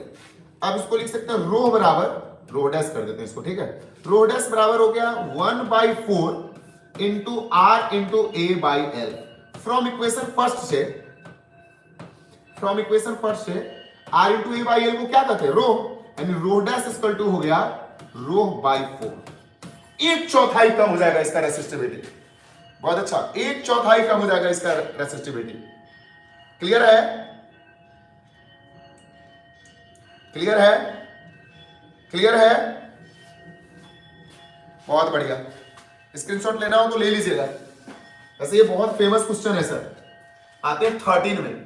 अब इसको लिख सकते हैं रो बराबर, रो डैश कर देते हैं इसको. ठीक है, रो डैश बराबर हो गया 1/4 into R into A/L. From equation first से R इंटू A/L को क्या कहते हैं? रो. यानी रो डैश इक्वल टू हो गया रो बाई 4. 1/4 कम हो जाएगा इसका रेसिस्टिविटी. बहुत अच्छा, 1/4 कम हो जाएगा इसका रेसिस्टिविटी. क्लियर है? क्लियर है? क्लियर है? बहुत बढ़िया. स्क्रीनशॉट लेना हो तो ले लीजिएगा. वैसे ये बहुत फेमस क्वेश्चन है सर. आते हैं 13 में.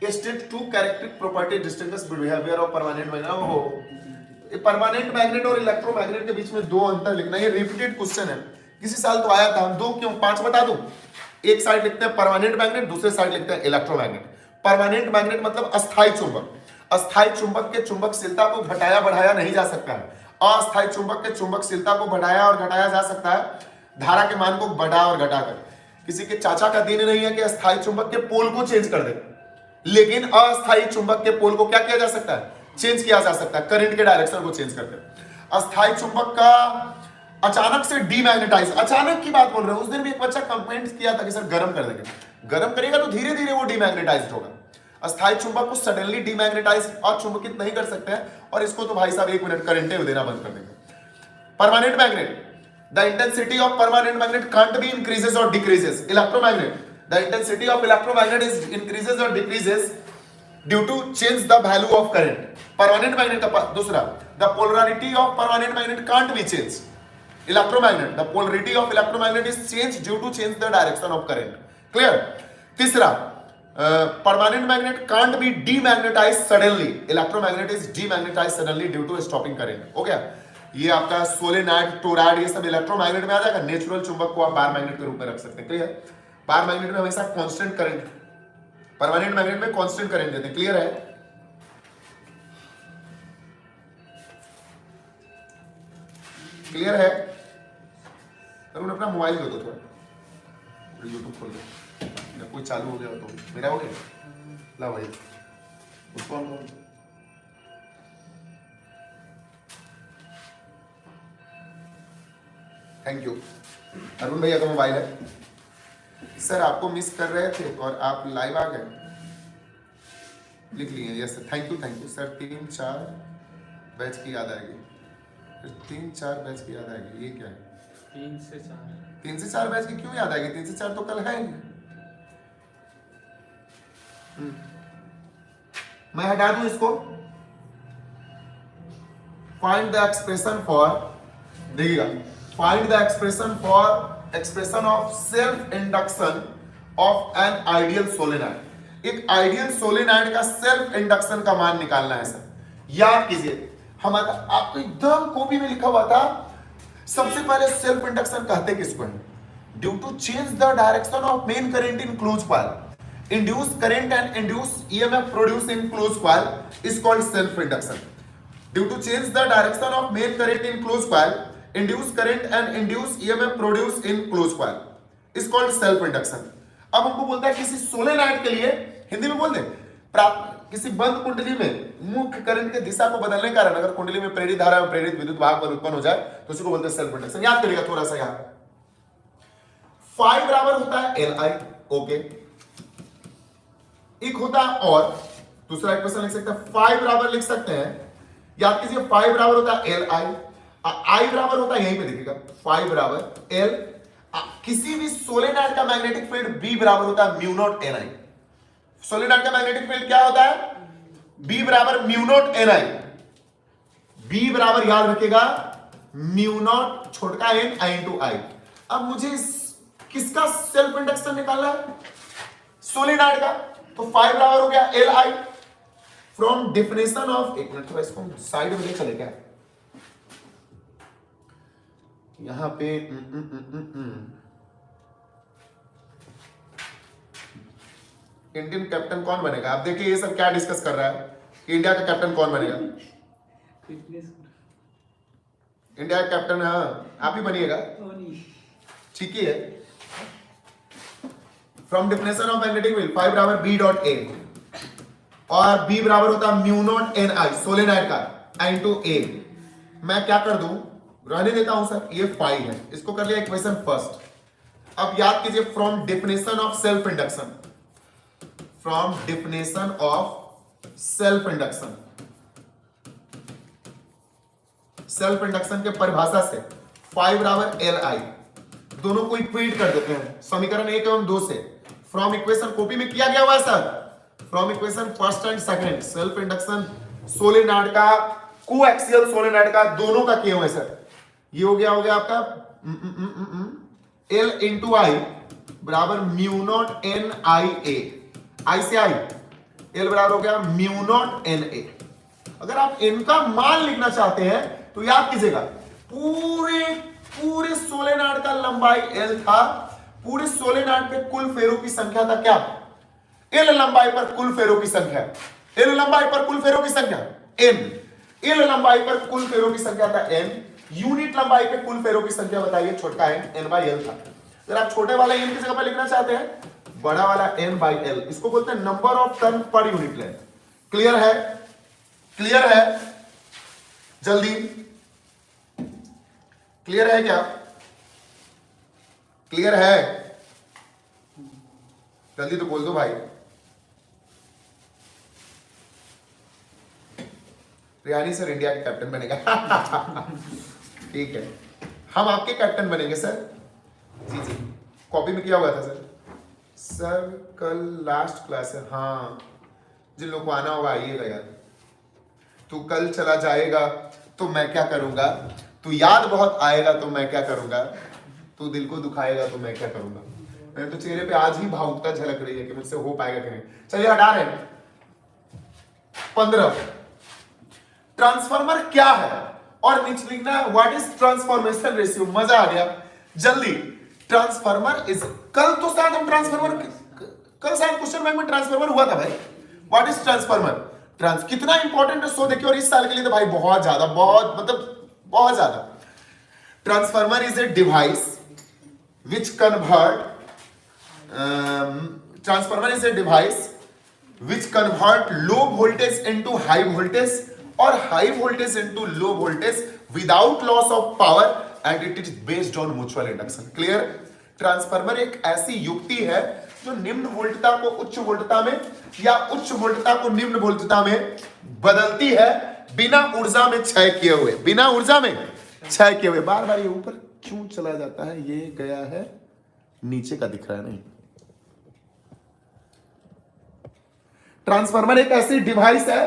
State two characteristic property distinguish behaviour of permanent magnet. Permanent magnet और इलेक्ट्रोमैग्नेट के बीच में दो अंतर लिखना. ये रिपीटेड क्वेश्चन है, किसी साल तो आया था. दो क्यों 5 बता दूं. एक साइड लिखते हैं परमानेंट मैग्नेट, दूसरे साइड लिखते हैं इलेक्ट्रोमैग्नेट. परमानेंट मैग्नेट मतलब अस्थायी चुंबक. अस्थायी चुंबक के चुंबकशीलता को घटाया बढ़ाया नहीं जा सकता है. अस्थायी चुंबक के चुंबकशीलता को बढ़ाया और घटाया जा सकता है धारा के मान को बढ़ा और घटाकर. किसी के चाचा का दिन नहीं है कि अस्थायी चुंबक के पोल को चेंज कर दे, लेकिन अस्थायी चुंबक के पोल को क्या किया जा सकता है? चेंज किया जा सकता है, करंट के डायरेक्शन को चेंज करके. अस्थायी चुंबक का अचानक से डीमैग्नेटाइज, अचानक की बात बोल रहे हैं. उस दिन भी एक बच्चा कंप्लेंट किया था कि सर गर्म कर देंगे. गर्म करेगा तो धीरे धीरे वो डीमैग्नेटाइज होगा. अस्थायी चुंबक को सडनली डीमैग्नेटाइज और चुंबकित नहीं कर सकते हैं, और इसको तो भाई साहब 1 मिनट करंट देना बंद कर देंगे. Permanent magnet, the intensity of permanent magnet can't be increases और decreases. Electromagnet, the intensity of electromagnet is increases और decreases due to change the value of current. Permanent magnet का दूसरा, the polarity of permanent magnet can't be change. Electromagnet, the polarity of electromagnet is change due to change the direction of current. Clear. तीसरा, permanent magnet can't be demagnetise suddenly, electromagnet is demagnetise suddenly due to stopping current. हो गया। ये आपका सोलेनॉइड, टोरॉइड, ये सब इलेक्ट्रोमैग्नेट में आ जाएगा। नेचुरल चुंबक को आप बार मैग्नेट के रूप में रख सकते हैं। क्लियर। बार मैग्नेट में हमेशा कांस्टेंट करंट, परमानेंट मैग्नेट में कांस्टेंट करंट देते हैं। क्लियर है। क्लियर है। अरुण अपना मोबाइल दे दो थोड़ा, यूट्यूब खोल दो, कोई चालू हो गया तो मेरा हो गया। ला भाई उसको ऑन करो। Thank you. अरुण भैया का मोबाइल है। सर आपको मिस कर रहे थे और आप लाइव आ गए, लिख लिए। Yes sir, thank you sir. 3-4 batch की याद आएगी, 3-4 बैच की याद आएगी। ये क्या है? 3 से 4 बैच की क्यों याद आएगी? 3 से 4 तो कल है। मैं हटा दूं इसको। फाइंड द एक्सप्रेशन फॉर, देखिएगा, find the expression of self induction of an ideal solenoid. एक आइडियल सोलेनॉइड का सेल्फ इंडक्शन का मान निकालना है सर। याद कीजिए, हमारा आपको एकदम कॉपी में लिखा हुआ था। सबसे पहले सेल्फ इंडक्शन कहते किसको है? Due to change the direction of main current in close coil, induce current and induce EMF produce in close coil is called self induction. Due to change the direction of main current in close coil, induce current and induce EMF produce in close coil is called self induction. अब हमको बोलता है किसी सोलेनॉइड के लिए, हिंदी में बोल दे, किसी बंद कुंडली में मुख्य करंट की दिशा को बदलने के कारण अगर कुंडली में प्रेरित धारा में प्रेरित विद्युत भाग बल उत्पन्न हो जाए तो उसको बोलते हैं सेल्फ इंडक्शन। याद करिएगा थोड़ा सा। यहां फाई बराबर होता है एल आई, ओके, एक होता है और दूसरा इक्वेशन लिख सकते हैं, फाई बराबर लिख सकते हैं। याद कीजिए, फाई बराबर होता है एल आई, आई बराबर होता है, यहीं पे देखिएगा, फाई बराबर एल, किसी भी सोलेनॉइड का मैग्नेटिक फील्ड बी बराबर होता है mu naught N I. Solenoid का मैग्नेटिक फील्ड क्या होता है? B बराबर म्यू नॉट एन आई। B बराबर याद रखिएगा म्यू नॉट छोटा एन आई इंटू आई। अब मुझे किसका सेल्फ इंडक्शन निकालना है? सोलेनॉइड का। तो फाई बराबर हो गया L I from definition of, एक मिनट थोड़ा इसको साइड में ले चले क्या यहां पे इंडियन कैप्टन कौन बनेगा? आप देखिए ये सब क्या डिस्कस कर रहा है कि इंडिया का कैप्टन कौन बनेगा। इंडिया का कैप्टन हाँ आप ही बनिएगा, ठीक ही है। From definition of magnetic field, phi बराबर बी डॉट ए और बी बराबर होता है mu naught N I solenoid का इनटू ए। मैं क्या कर दूं, रहने देता हूं सर, ये फाई है, इसको कर लिया इक्वेशन फर्स्ट। अब याद कीजिए, from definition of self induction, from definition of self induction, self induction के परिभाषा से फाई बराबर एल आई, दोनों को इक्वेट कर देते हैं समीकरण 1 एवं 2 से। फ्रॉम इक्वेशन कॉपी में किया गया हुआ है sir, from equation first and second, self induction solenoid का, कोएक्सियल सोलेनॉइड का, दोनों का किया हुआ है सर। ये हो गया आपका एल इंटू आई बराबर म्यू नॉट एन आई ए, आई से आई, एल बराबर हो गया म्यू नॉट एन ए। अगर आप एन का मान लिखना चाहते हैं तो याद कीजिएगा, पूरे सोलेनॉइड का लंबाई एल था, पूरे सोलेनॉइड पे कुल फेरों की संख्या था क्या? एल लंबाई पर कुल फेरों की संख्या, एल लंबाई पर कुल फेरों की संख्या एन, एल लंबाई पर कुल फेरों की संख्या था एन, यूनिट लंबाई पे कुल फेरों की संख्या बताइए, छोटा एन बाई एल था। अगर आप छोटे वाला एन की जगह पर लिखना चाहते हैं, बड़ा वाला n बाई एल, इसको बोलते हैं number of turn per unit length. Clear है? क्लियर है? जल्दी क्लियर है क्या? क्लियर है? जल्दी तो बोल दो भाई। रियानी सर इंडिया के कैप्टन बनेगा। ठीक है, हम आपके कैप्टन बनेंगे सर। जी जी, कॉपी में किया हुआ था सर। सर कल लास्ट क्लास है, हाँ जिन लोग को आना होगा आइएगा यार। तू कल चला जाएगा तो मैं क्या करूंगा, तू याद बहुत आएगा तो मैं क्या करूंगा, तू दिल को दुखाएगा तो मैं क्या करूंगा। मेरे तो चेहरे पे आज ही भावुकता झलक रही है कि मुझसे हो पाएगा कि नहीं। चलिए हटा रहे हैं। 15 ट्रांसफार्मर क्या है और नीचे लिखना है व्हाट इज ट्रांसफॉर्मेशन रेशियो। मजा आ गया। जल्दी, ट्रांसफार्मर इज, कल तो शायद हम ट्रांसफार्मर, कल शायद क्वेश्चन बैंक में ट्रांसफार्मर हुआ था भाई। व्हाट इज ट्रांसफार्मर, कितना इंपॉर्टेंट है सो देखिए, और इस साल के लिए तो भाई बहुत ज्यादा, बहुत मतलब बहुत ज्यादा। Transformer is a device which convert, transformer is a device which convert low voltage into high voltage or high voltage into low voltage without loss of power and it is based on mutual induction. Clear? Transformer एक ऐसी युक्ति है जो निम्न वोल्टता को उच्च वोल्टता में या उच्च वोल्टता को निम्न वोल्टता में बदलती है बिना ऊर्जा में क्षय किए हुए, बिना ऊर्जा में क्षय किए हुए। बार बार ये ऊपर क्यों चला जाता है, ये गया है नीचे का, दिख रहा है नहीं। ट्रांसफार्मर एक ऐसी डिवाइस है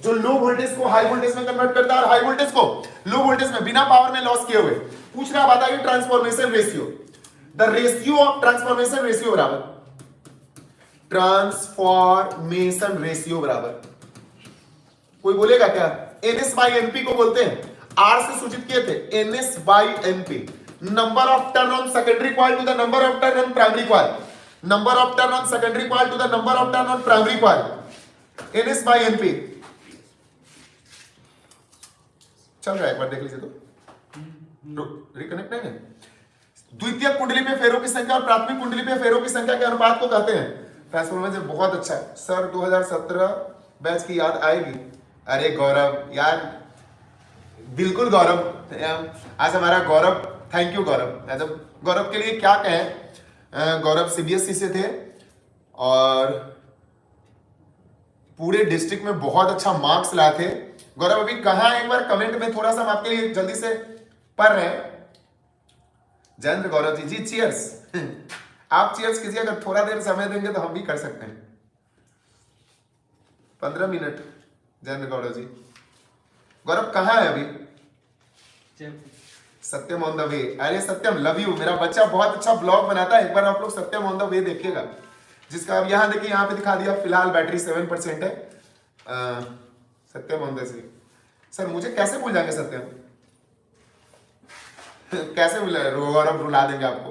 जो लो वोल्टेज को हाई वोल्टेज में कन्वर्ट करता है और हाई वोल्टेज को लो वोल्टेज में बिना पावर में लॉस किए हुए। पूछ रहा बताइए transformation ratio, the ratio of transformation ratio बराबर, ट्रांसफॉर्मेशन रेशियो बराबर, कोई बोलेगा क्या? एनएस बाई एनपी को बोलते हैं, आर से सूचित किए थे, NS by NP, number of turn on secondary coil to the number of turn on primary coil, number of turn on secondary coil to the number of turn on primary coil, NS by NP। चल रहा है, एक बार देख लीजिए तो रिकनेक्ट नहीं है। द्वितीयक कुंडली पे फेरों की संख्या और प्राथमिक कुंडली पे फेरों की संख्या के अनुपात को कहते हैं ट्रांसफॉर्मर। बहुत अच्छा है सर, 2017 बैच की याद आएगी। अरे गौरव यार, बिल्कुल गौरव, आज हमारा गौरव, थैंक यू गौरव। गौरव के लिए क्या कहें, गौरव सीबीएसई से थे और पूरे डिस्ट्रिक्ट में बहुत अच्छा मार्क्स लाए थे। गौरव अभी कहां, एक बार कमेंट में थोड़ा सा हम आपके लिए जल्दी से पढ़ रहे हैं। जयेंद्र गौरव जी, जी चीयर्स। आप चीयर्स कीजिए, अगर थोड़ा देर समय देंगे तो हम भी कर सकते हैं। 15 मिनट। जयेंद्र गौरव जी, गौरव कहां है अभी? सत्यम ऑन द वे। अरे सत्यम, लव यू। मेरा बच्चा बहुत अच्छा ब्लॉग बनाता है, एक बार आप लोग सत्यम ऑन द वे देखिएगा, जिसका अब यहां देखिए, यहां पे दिखा दिया, फिलहाल बैटरी 7% है। सत्यम ऑन द वे। सर मुझे कैसे भूल जाएंगे सत्यम? कैसे भूल, गौरव रुला देंगे आपको।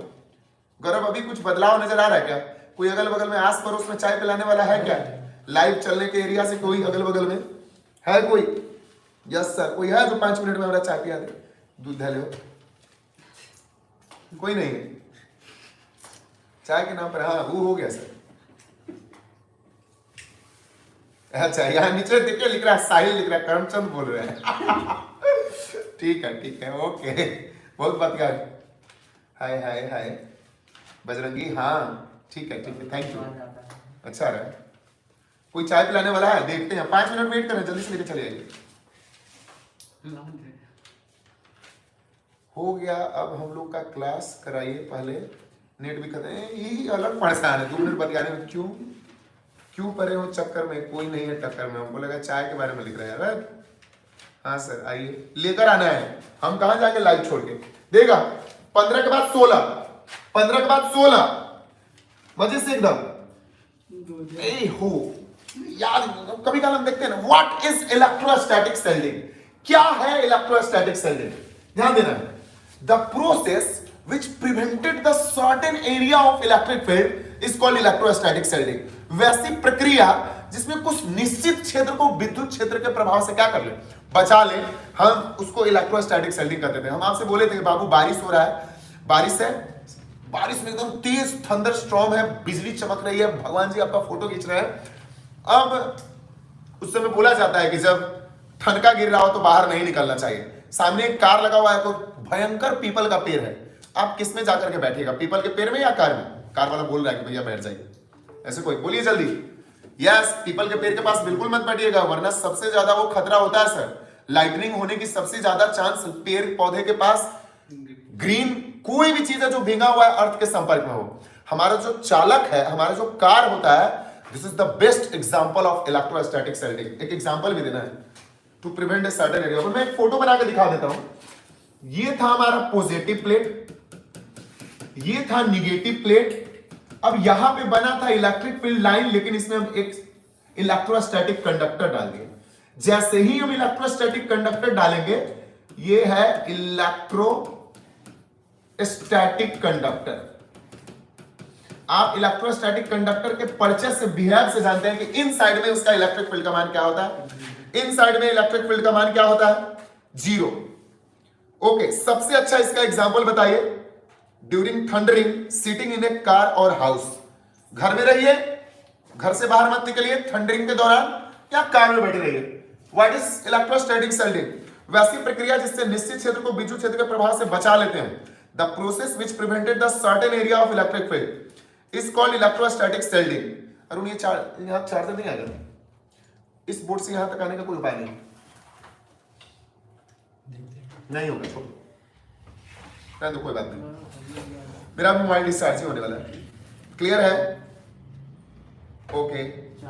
गौरव अभी कुछ बदलाव नजर आ रहा है क्या? कोई अगल बगल में आस पड़ोस में चाय पिलाने वाला है क्या? लाइव चलने के एरिया से कोई अगल बगल में है कोई? यस सर, कोई है जो 5 मिनट में हमारा चाय पिला दे, दूध धैले हो? कोई नहीं है चाय के नाम पर? हाँ वो हो गया सर। अच्छा, यहाँ नीचे देखिए लिख रहा है, साहिल लिख रहा है, करमचंद बोल रहे हैं। ठीक है, ओके, बहुत बढ़िया। हाय हाय हाय बजरंगी, हाँ ठीक है, थैंक यू। अच्छा रहा। कोई चाय पिलाने वाला है? देखते हैं, 5 मिनट वेट करें, जल्दी से लेके चले आइए। हो गया, अब हम लोग का क्लास कराइए पहले, नेट भी खत्म। यही अलग परेशान है 2 मिनट बतियाने में, क्यों परे हो चक्कर में? कोई नहीं है टक्कर में, हमको लगा चाय के बारे में लिख रहे हैं। राइट, हाँ सर आइए, लेकर आना है। हम कहां जाके लाइव छोड़ के देगा। 15 के बाद 16, 15 के बाद 16 मजे से एकदम हो याद। कभी कभी हम देखते हैं ना, व्हाट इज इलेक्ट्रोस्टैटिक शेल्डिंग? क्या है इलेक्ट्रोस्टैटिक शेल्डिंग? ध्यान देना, the process which prevented the certain area of electric field is called electrostatic shielding। वैसी प्रक्रिया जिसमें कुछ निश्चित क्षेत्र को विद्युत क्षेत्र के प्रभाव से क्या कर ले, बचा ले, हम उसको इलेक्ट्रोस्टैटिक शेल्डिंग कहते थे। हम आपसे बोले थे कि बाबू बारिश हो रहा है, बारिश है, बारिश में एकदम तेज थंडर स्टॉर्म है, बिजली चमक रही है, भगवान जी आपका फोटो खींच रहे हैं। अब उस समय बोला जाता है कि जब ठनका गिर रहा हो तो बाहर नहीं निकलना चाहिए। सामने एक कार लगा हुआ है, तो भयंकर पीपल का पेड़ है, आप किस में जाकर के बैठेगा, पीपल के पेड़ में या कार में? कार वाला बोल रहा है कि भैया बैठ जाइए, ऐसे कोई बोलिए जल्दी। यस, पीपल के पेड़ के पास बिल्कुल मत बैठिएगा, वरना सबसे ज्यादा वो खतरा होता है सर, लाइटनिंग होने की सबसे ज्यादा चांस पेड़ पौधे के पास, ग्रीन कोई भी चीज है जो भींगा हुआ है अर्थ के संपर्क में हो। हमारा जो चालक है, हमारा जो कार होता है, this is the best example of electrostatic shielding. एक एग्जांपल भी देना है to prevent a certain area. मैं एक फोटो बना के दिखा देता हूं, ये था हमारा पॉजिटिव प्लेट, ये था निगेटिव प्लेट। अब यहां पे बना था इलेक्ट्रिक फील्ड लाइन, लेकिन इसमें हम एक इलेक्ट्रोस्टैटिक कंडक्टर डाल दिए। जैसे ही हम इलेक्ट्रोस्टैटिक कंडक्टर डालेंगे, ये है इलेक्ट्रोस्टैटिक कंडक्टर। आप इलेक्ट्रोस्टैटिक कंडक्टर के परिचय से, बिहेव से जानते हैं कि इन साइड में उसका इलेक्ट्रिक फील्ड का मान क्या होता है, इन साइड में इलेक्ट्रिक फील्ड का मान क्या होता है, 0। ओके, सबसे अच्छा इसका एग्जांपल बताइए। During thundering, sitting in A car और हाउस। घर में रहिए, घर से बाहर मत निकलिए थंडरिंग के दौरान, या कार में बैठे रहिए। What is electrostatic सेल्डिंग? वैसी प्रक्रिया जिससे निश्चित क्षेत्र को विद्युत क्षेत्र के प्रभाव से बचा लेते हैं। The process which prevented the certain area of electric field is called electrostatic सेल्डिंग। Arun, ये यहां चार्जर नहीं आएगा, इस बोर्ड से यहां तक आने का कोई उपाय नहीं होगा, छोड़ो, तो कोई बात नहीं, मेरा मोबाइल डिस्चार्ज ही होने वाला है। क्लियर है? ओके,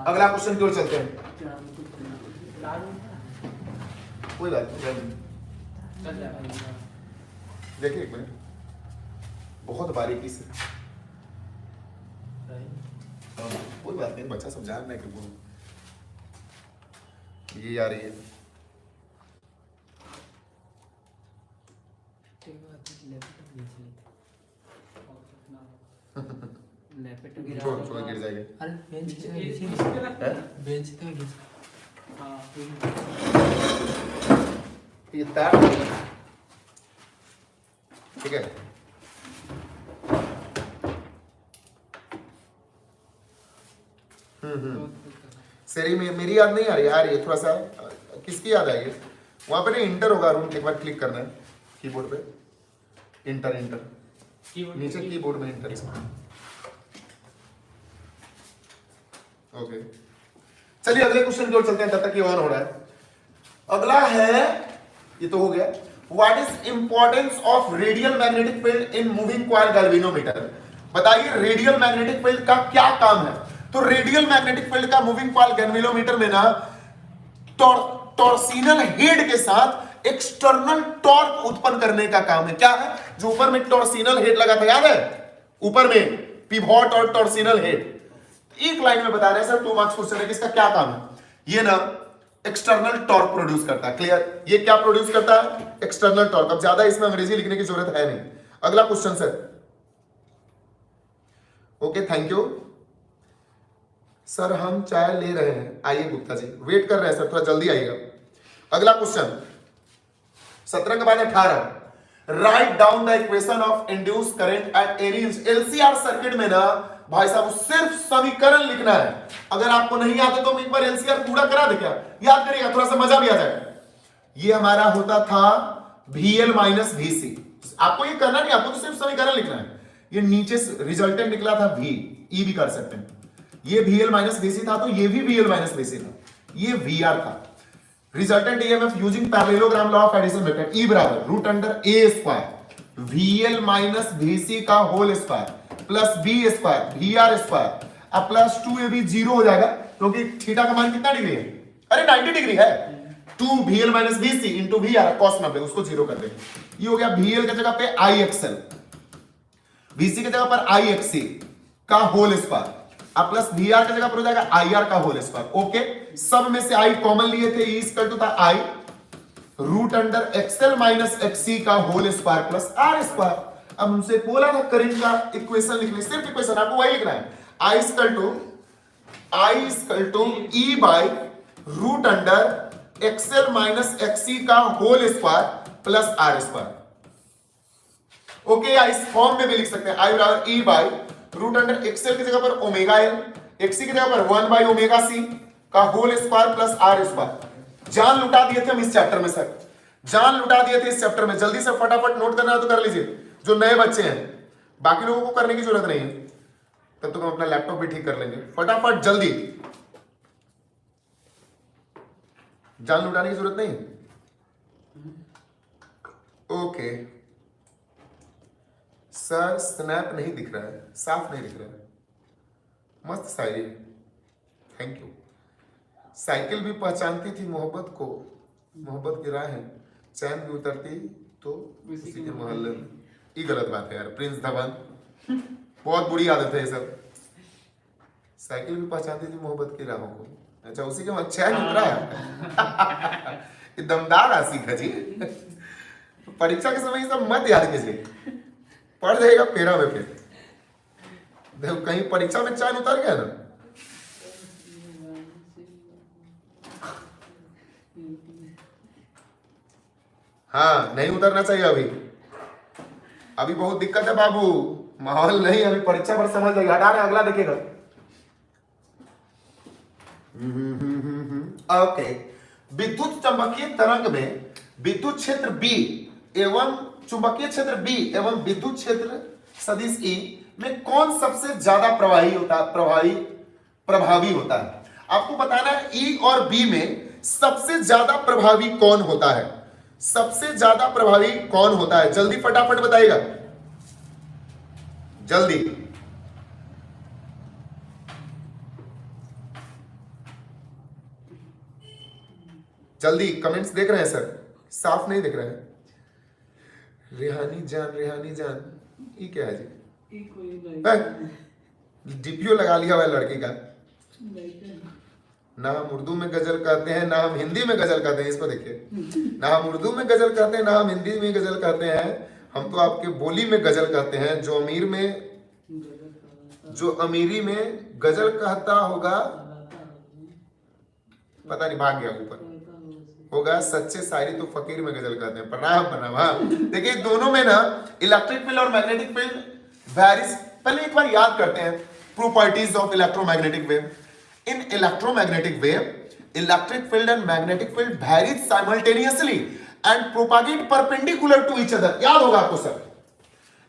अगला क्वेश्चन की ओर चलते हैं। कोई बात नहीं, देखिए एक मिनट, बहुत बारीकी से, कोई बात नहीं, बच्चा सब जान रहा है कि ये आ रही है। छोड़ गिर जाएगा। अरे बेंच ये तार ठीक है। सेरी में मेरी याद नहीं आ रही, है थोड़ा सा, किसकी याद आई है? वहां पे इंटर होगा, रूम एक बार क्लिक करना है कीबोर्ड पे, इंटर नीचे कीबोर्ड में इंटर। ओके, चलिए अगले क्वेश्चन की ओर चलते हैं, तब तक ये ऑन हो रहा है। अगला है, ये तो हो गया, what is importance of radial magnetic field in moving coil galvanometer? बताइए रेडियल मैग्नेटिक फील्ड का क्या काम है? तो रेडियल मैग्नेटिक फील्ड का मूविंग कॉइल गैल्वेनोमीटर में ना टॉर्सिनल हेड के साथ एक्सटर्नल टॉर्क उत्पन्न करने का काम है। क्या है? जो ऊपर में टॉर्सिनल हेड लगा था, याद है? ऊपर में पिवोट और टॉर्सिनल हेड, एक लाइन में बता रहे हैं सर, 2 मार्क्स क्वेश्चन है कि इसका क्या काम है। ये ना एक्सटर्नल टॉर्क प्रोड्यूस करता है। क्लियर? ये क्या प्रोड्यूस करता है? External torque. अब ज्यादा इसमें अंग्रेजी लिखने की जरूरत है नहीं। अगला question sir. Okay, thank you sir, हम चाय ले रहे हैं, आइए गुप्ता जी, वेट कर रहे हैं सर, थोड़ा जल्दी आइएगा। अगला क्वेश्चन 17 के बाद 18, write down the equation of induce current at any LCR circuit में ना भाई साहब सिर्फ समीकरण लिखना है। अगर आपको नहीं आता तो हम एक बार एलसीआर पूरा करा दे, क्या याद करिएगा, थोड़ा सा मजा भी आ जाएगा। ये हमारा होता था VL माइनस VC। आपको ये करना नहीं, आपको तो सिर्फ समीकरण लिखना है। ये नीचे रिजल्टेंट निकला था V, E भी कर सकते हैं। ये VL माइनस VC था, तो ये भी VL माइनस VC था, ये VR था। Resultant EMF using parallelogram law of addition method, E बराबर root under A square VL minus VC का whole square plus B square VR square, अब प्लस 2AB 0 हो जाएगा, क्योंकि थीटा का मान कितना डिग्री है? अरे 90 डिग्री है। 2 VL minus VC into VR cos 90, उसको 0 कर देंगे। ये हो गया VL की जगह पे IXL, VC की जगह पर IXC का होल स्क्वायर, अब प्लस VR की जगह पर हो जाएगा IR का होल स्क्वायर। ओके, सब में से I कॉमन लिए थे, E इक्वल टू था I root under XL minus XC का whole square plus R square. अब हमसे बोला था करंट का इक्वेशन लिखने, सिर्फ इक्वेशन आपको वही लिखना है, I equal to E by root under XL minus XC का whole square plus R square. Okay, या इस फॉर्म में भी लिख सकते हैं, I बराबर E by root under XL की जगह पर ओमेगा L, XC की जगह पर 1 बाई ओमेगा C का whole square plus R square. जान लुटा दिए थे हम इस चैप्टर में सर, जान लुटा दिए थे इस चैप्टर में। जल्दी से फटाफट नोट करना है तो कर लीजिए, जो नए बच्चे हैं, बाकी लोगों को करने की जरूरत नहीं है, तब तक हम अपना लैपटॉप भी ठीक कर लेंगे। फटाफट जल्दी, जान लुटाने की जरूरत नहीं। ओके सर, स्नैप नहीं दिख रहा है, साफ नहीं दिख रहा है, मस्त शायरी, थैंक यू। साइकिल भी पहचानती थी मोहब्बत को, मोहब्बत की राहें, चैन भी उतरती तो उसी के मोहल्ले में। ये गलत बात है यार, प्रिंस धवन, बहुत बुरी आदत है ये सब। साइकिल भी पहचानती थी मोहब्बत की राहों को। अच्छा, उसी के चैन उतरा है। ये दमदार आशिक है जी। परीक्षा के समय ये सब मत याद कीजिए, पढ़ जाएगा पेरा में फिर। देखो कहीं परीक्षा में चैन उतर गया ना, हाँ नहीं उतरना चाहिए अभी। अभी बहुत दिक्कत है बाबू, माहौल नहीं, अभी परीक्षा पर समझ जाएगा। हटा रहे, अगला देखिएगा। ओके, विद्युत चुंबकीय तरंग में विद्युत क्षेत्र बी एवं चुंबकीय क्षेत्र बी एवं विद्युत क्षेत्र सदिश ई में कौन सबसे ज्यादा प्रभावी होता है? आपको बताना है ई और बी में सबसे ज्यादा प्रभावी कौन होता है। सबसे ज्यादा प्रभावी कौन होता है? जल्दी फटाफट बताइएगा, जल्दी। जल्दी कमेंट्स देख रहे हैं सर? साफ नहीं दिख रहे हैं। रेहानी जान ये क्या है जी? डीपीओ लगा लिया हुआ है लड़की का। ना हम उर्दू में गजल कहते हैं, ना हम हिंदी में गजल कहते हैं। इसको देखिए, ना हम उर्दू में गजल कहते हैं, ना हम हिंदी में गजल कहते हैं। हम तो आपके बोली में गजल कहते हैं। जो अमीरी में गजल कहता होगा, पता नहीं, भाग गया ऊपर होगा। सच्चे शायरी तो फकीर में गजल कहते हैं। प्रणाम प्रणाम। हाँ देखिए, दोनों में ना इलेक्ट्रिक फील्ड और मैग्नेटिक फील्ड वेरीज। पहले एक बार याद करते हैं properties of electromagnetic wave. In electromagnetic wave, electric field and magnetic field varies simultaneously and propagate perpendicular to each other. याद होगा आपको सर,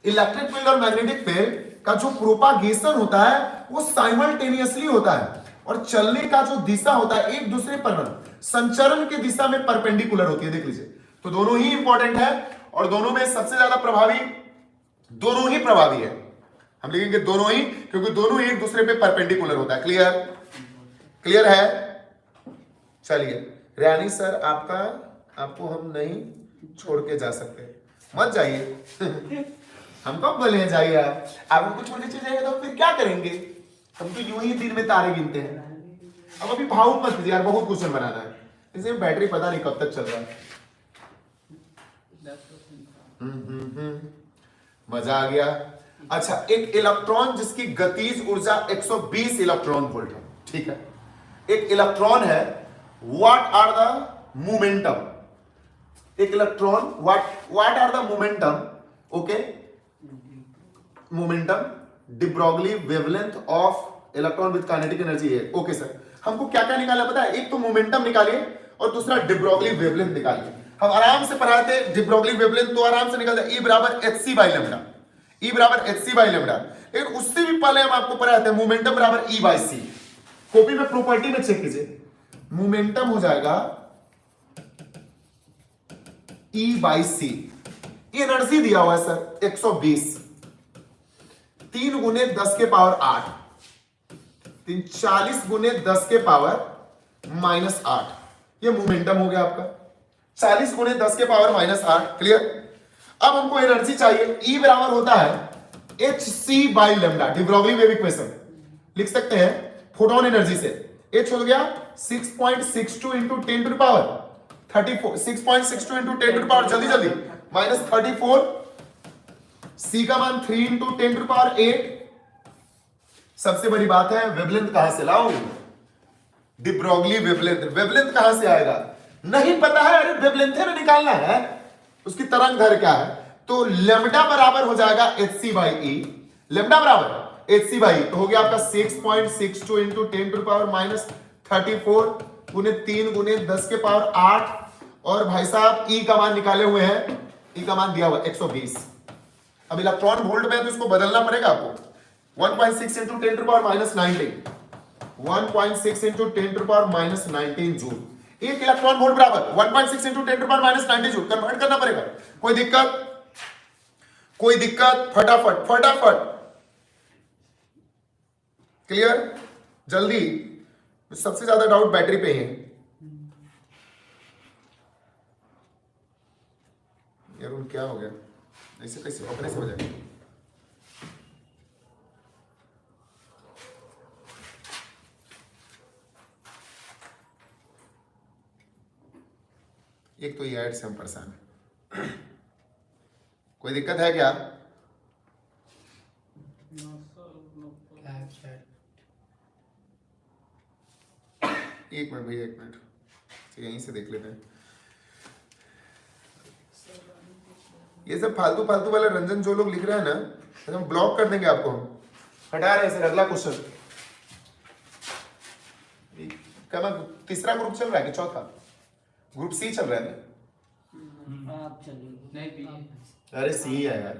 इलेक्ट्रिक फील्ड और मैग्नेटिक फील्ड का जो प्रोपागेशन होता है वो साइमल्टेनियसली होता है, और चलने का जो दिशा होता है एक दूसरे पर संचरण की दिशा में परपेंडिकुलर होती है। देख लीजिए, तो दोनों ही इंपॉर्टेंट है, और दोनों में सबसे ज्यादा प्रभावी दोनों ही प्रभावी है। हम लिखेंगे दोनों ही, क्योंकि दोनों ही एक दूसरे पे परपेंडिकुलर होता है। क्लियर है? चलिए रानी सर, आपको हम नहीं छोड़ के जा सकते, मत जाइए। हम कब बोले हैं जाइए? आप हमको छोड़ के चले जाएंगे तो फिर क्या करेंगे? हम तो यूं ही दिन में तारे गिनते हैं। अब अभी भावुक मत कीजिए यार, बहुत क्वेश्चन बनाना है। इसमें बैटरी पता नहीं कब तक चल रहा है। मजा आ गया। अच्छा, एक इलेक्ट्रॉन जिसकी गतिज ऊर्जा 120 इलेक्ट्रॉन वोल्ट है, ठीक है। एक इलेक्ट्रॉन है, व्हाट आर द मोमेंटम? एक electron, what are the momentum? Okay, momentum de Broglie wavelength of electron with kinetic energy है। ओके सर, हमको क्या क्या निकालना पता है? एक तो मोमेंटम निकालिए और दूसरा de Broglie wavelength निकालिए। हम आराम से पढ़ाए थे de Broglie wavelength, तो आराम से निकलता है E बराबर hc बाई लैम्डा। E बराबर hc बाई लैम्डा। लेकिन उससे भी पहले हम आपको पढ़ाए थे मोमेंटम बराबर E बाई c। कॉपी में प्रॉपर्टी में चेक कीजिए, मोमेंटम हो जाएगा E बाई c। एनर्जी दिया हुआ है सर 120, 3 गुने 10 के पावर 8, 40 गुने 10 के पावर -8। ये मोमेंटम हो गया आपका, 40 गुने 10 के पावर -8। क्लियर? अब हमको एनर्जी चाहिए। E बराबर होता है hc by lambda, de Broglie wave equation लिख सकते हैं फोटोन एनर्जी से। h हो गया 6.62 into 10 to the power 34, 6.62 into 10 to the power, जल्दी जल्दी, -34। C का मान 3 इंटू 10 टू पावर 8। सबसे बड़ी बात है, वेवलेंथ कहां से लाऊं? de Broglie wavelength. वेवलेंथ कहां से आएगा? नहीं पता है? अरे वेवलेंथ में निकालना है, उसकी तरंग दैर्घ्य क्या है? तो लैम्डा बराबर हो जाएगा hc बाई e। लैम्डा बराबर hc बाई e, तो हो गया आपका 6.62 इंटू 10 टू पावर -34 गुने 3 गुने 10 के पावर 8। और भाई साहब E का मान निकाले हुए हैं, E का मान दिया हुआ 120। अब इलेक्ट्रॉन वोल्ट में तो इसको बदलना पड़ेगा आपको। 1.6 into 10 to power -19, 1.6 into 10 to power -19 joule. एक इलेक्ट्रॉन वोल्ट बराबर 1.6 into 10 to power -19 joule. Convert करना पड़ेगा। कोई दिक्कत? फटाफट। क्लियर? जल्दी। सबसे ज्यादा डाउट बैटरी पे है यार, क्या हो गया, ऐसे कैसे अपने से हो जाएगा। एक तो ये ऐड से हम परेशान है। कोई दिक्कत है क्या? एक मिनट भैया, एक मिनट, यहीं से देख लेते हैं। ये सब फालतू फालतू वाले रंजन जो लोग लिख रहे हैं ना, तो हम ब्लॉक कर देंगे आपको, हम हटा रहे हैं सर। अगला क्वेश्चन, क्या तीसरा ग्रुप चल रहा है कि चौथा? ग्रुप सी चल रहा है ना? आप चलिए नहीं पी। अरे सी है यार,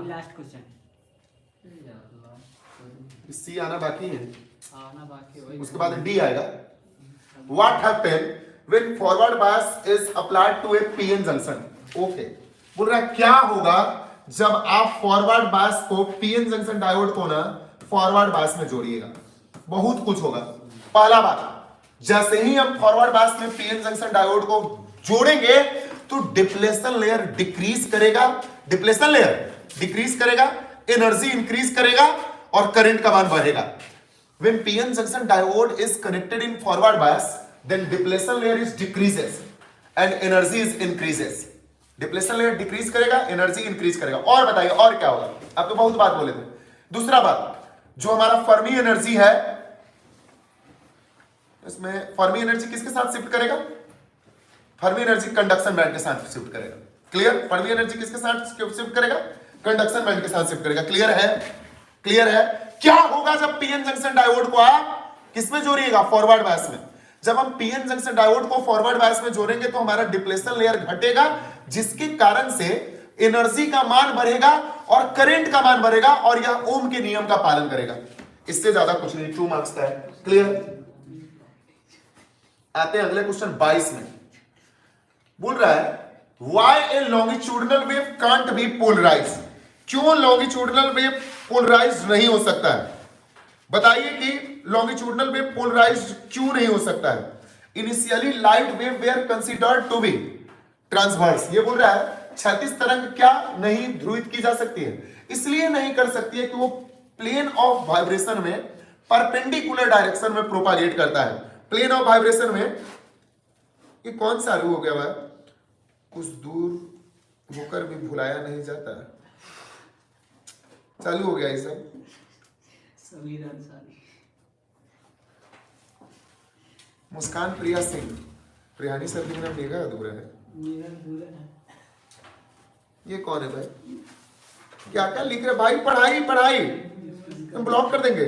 लास्ट क्वेश्चन, सी आना बाकी है, आना बाकी, उसके बाद डी आएगा। What happen when forward bias is applied to a PN junction? Okay, बोल रहा है क्या होगा जब आप फॉरवर्ड बायस को पीएन जंक्शन डायोड को ना फॉरवर्ड बायस में जोड़िएगा। बहुत कुछ होगा। पहला बात, जैसे ही हम फॉरवर्ड बायस में पीएन जंक्शन डायोड को जोड़ेंगे तो डिप्लेशन लेयर डिक्रीज करेगा, डिप्लेशन लेयर डिक्रीज करेगा, एनर्जी इंक्रीज करेगा और करंट का मान बढ़ेगा। When PN junction diode is connected in forward bias, then depletion layer is decreases and energy is increases. Depletion layer decrease करेगा, energy increase करेगा। और बताइए और क्या होगा? आप तो बहुत बात बोले थे। दूसरा बात, जो हमारा फर्मी एनर्जी है, इसमें फर्मी एनर्जी किसके साथ शिफ्ट करेगा? फर्मी एनर्जी कंडक्शन बैंड के साथ शिफ्ट करेगा। क्लियर? फर्मी एनर्जी किसके साथ शिफ्ट करेगा? कंडक्शन बैंड के साथ शिफ्ट करेगा। क्लियर है? क्लियर है? क्या होगा जब पीएन जंक्शन डायोड को आप किसमें जोड़िएगा? फॉरवर्ड बायस में। जब हम पीएन जंक्शन डायोड को फॉरवर्ड बायस में जोड़ेंगे तो हमारा डिप्लेशन लेयर घटेगा, जिसके कारण से एनर्जी का मान बढ़ेगा और करंट का मान बढ़ेगा और यह ओम के नियम का पालन करेगा। इससे ज्यादा कुछ नहीं, 2 मार्क्स का है। क्लियर? आते हैं अगले क्वेश्चन 22 में। बोल रहा है why a longitudinal wave can't be polarized? क्यों लॉन्गिट्यूडनल वेव पोलराइज्ड नहीं हो सकता है? बताइए कि लॉन्गिट्यूडनल वेव पोलराइज्ड क्यों नहीं हो सकता है? Initially light wave were considered to be transverse. ये बोल रहा है क्षैतिज तरंग क्या नहीं ध्रुवित की जा सकती है? इसलिए नहीं कर सकती है कि वो प्लेन ऑफ वाइब्रेशन में परपेंडिकुलर डायरेक्शन में प्रोपागेट करता है। प्लेन ऑफ वाइब्रेशन में ये कौन सा रू हो गया भाई? कुछ दूर होकर भी भुलाया नहीं जाता। चालू हो गया ये सब। मुस्कान प्रिया सिंह, प्रियानी सर के बिना मेघा अधूरा है। ये कौन है भाई? क्या क्या लिख रहे भाई? पढ़ाई पढ़ाई हम ब्लॉक कर देंगे।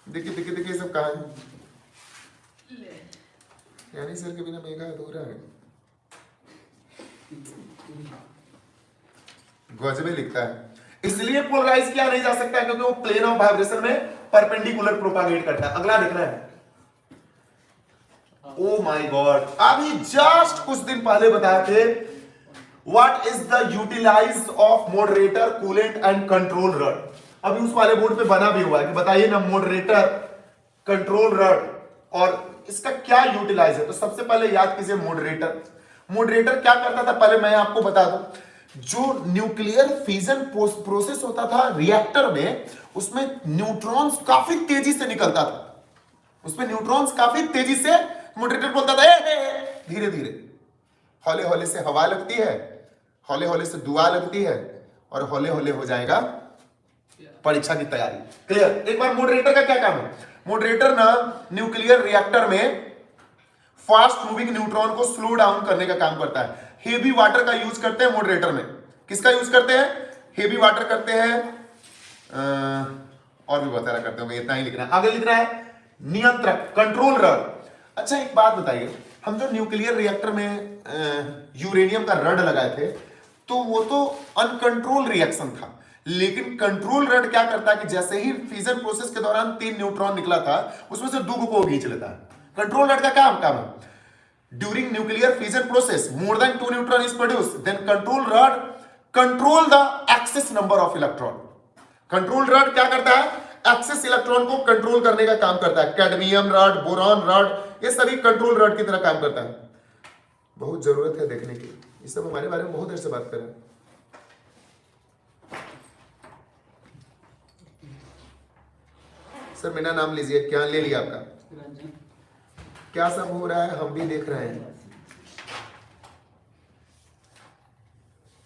देखिए देखिए देखिए सब कहा है? प्रियानी सर के बिना मेघा अधूरा है। गजबे लिखता है। इसलिए पोलराइज किया नहीं जा सकता है क्योंकि वो प्लेन ऑफ वाइब्रेशन में परपेंडिकुलर प्रोपागेट करता है। अगला देखना है। ओ माय गॉड, अभी जस्ट कुछ दिन पहले बताए थे what is the utilise of moderator, coolant and control rod. अभी उस वाले बोर्ड पे बना भी हुआ है कि बताइए ना मॉडरेटर, कंट्रोल रड और इसका क्या यूटिलाइज है। तो सबसे पहले याद कीजिए मॉडरेटर। मॉडरेटर क्या करता था पहले मैं आपको बता दूं। जो न्यूक्लियर फिजन प्रोसेस होता था रिएक्टर में, उसमें न्यूट्रॉन्स काफी तेजी से निकलता था। उसमें न्यूट्रॉन्स काफी तेजी से, मॉडरेटर बोलता था धीरे धीरे, हौले हौले से हवा लगती है, हौले हौले से दुआ लगती है और हौले हौले हो जाएगा परीक्षा की तैयारी। क्लियर? एक बार मॉडरेटर का क्या काम है? मॉडरेटर ना न्यूक्लियर रिएक्टर में फास्ट मूविंग न्यूट्रॉन को स्लो डाउन करने का काम करता है। हेवी वाटर का यूज करते हैं मॉडरेटर में। किसका यूज करते हैं? हेवी वाटर करते हैं, और भी बहुत सारा करते होंगे, इतना ही लिखना है। आगे लिखना है नियंत्रक, कंट्रोल रड। अच्छा एक बात बताइए, हम जो न्यूक्लियर रिएक्टर में यूरेनियम का रड लगाए थे तो वो तो अनकंट्रोल रिएक्शन था, लेकिन कंट्रोल रड क्या करता है कि जैसे ही फिजन प्रोसेस के दौरान 3 न्यूट्रॉन निकला था उसमें से 2 को खींच लेता है। कंट्रोल रड का काम है during nuclear fission process more than 2 neutron is produced, then control rod control the excess number of electron. Control rod क्या करता है? एक्सेस इलेक्ट्रॉन को कंट्रोल करने का काम करता है। कैडमियम रड, बोरॉन रड, ये सभी कंट्रोल रड की तरह काम करता है। बहुत जरूरत है देखने की। ये सब हमारे बारे में बहुत देर से बात कर रहे हैं। सर मेरा नाम लीजिए, क्या ले लिया आपका? रंजन। क्या सब हो रहा है हम भी देख रहे हैं।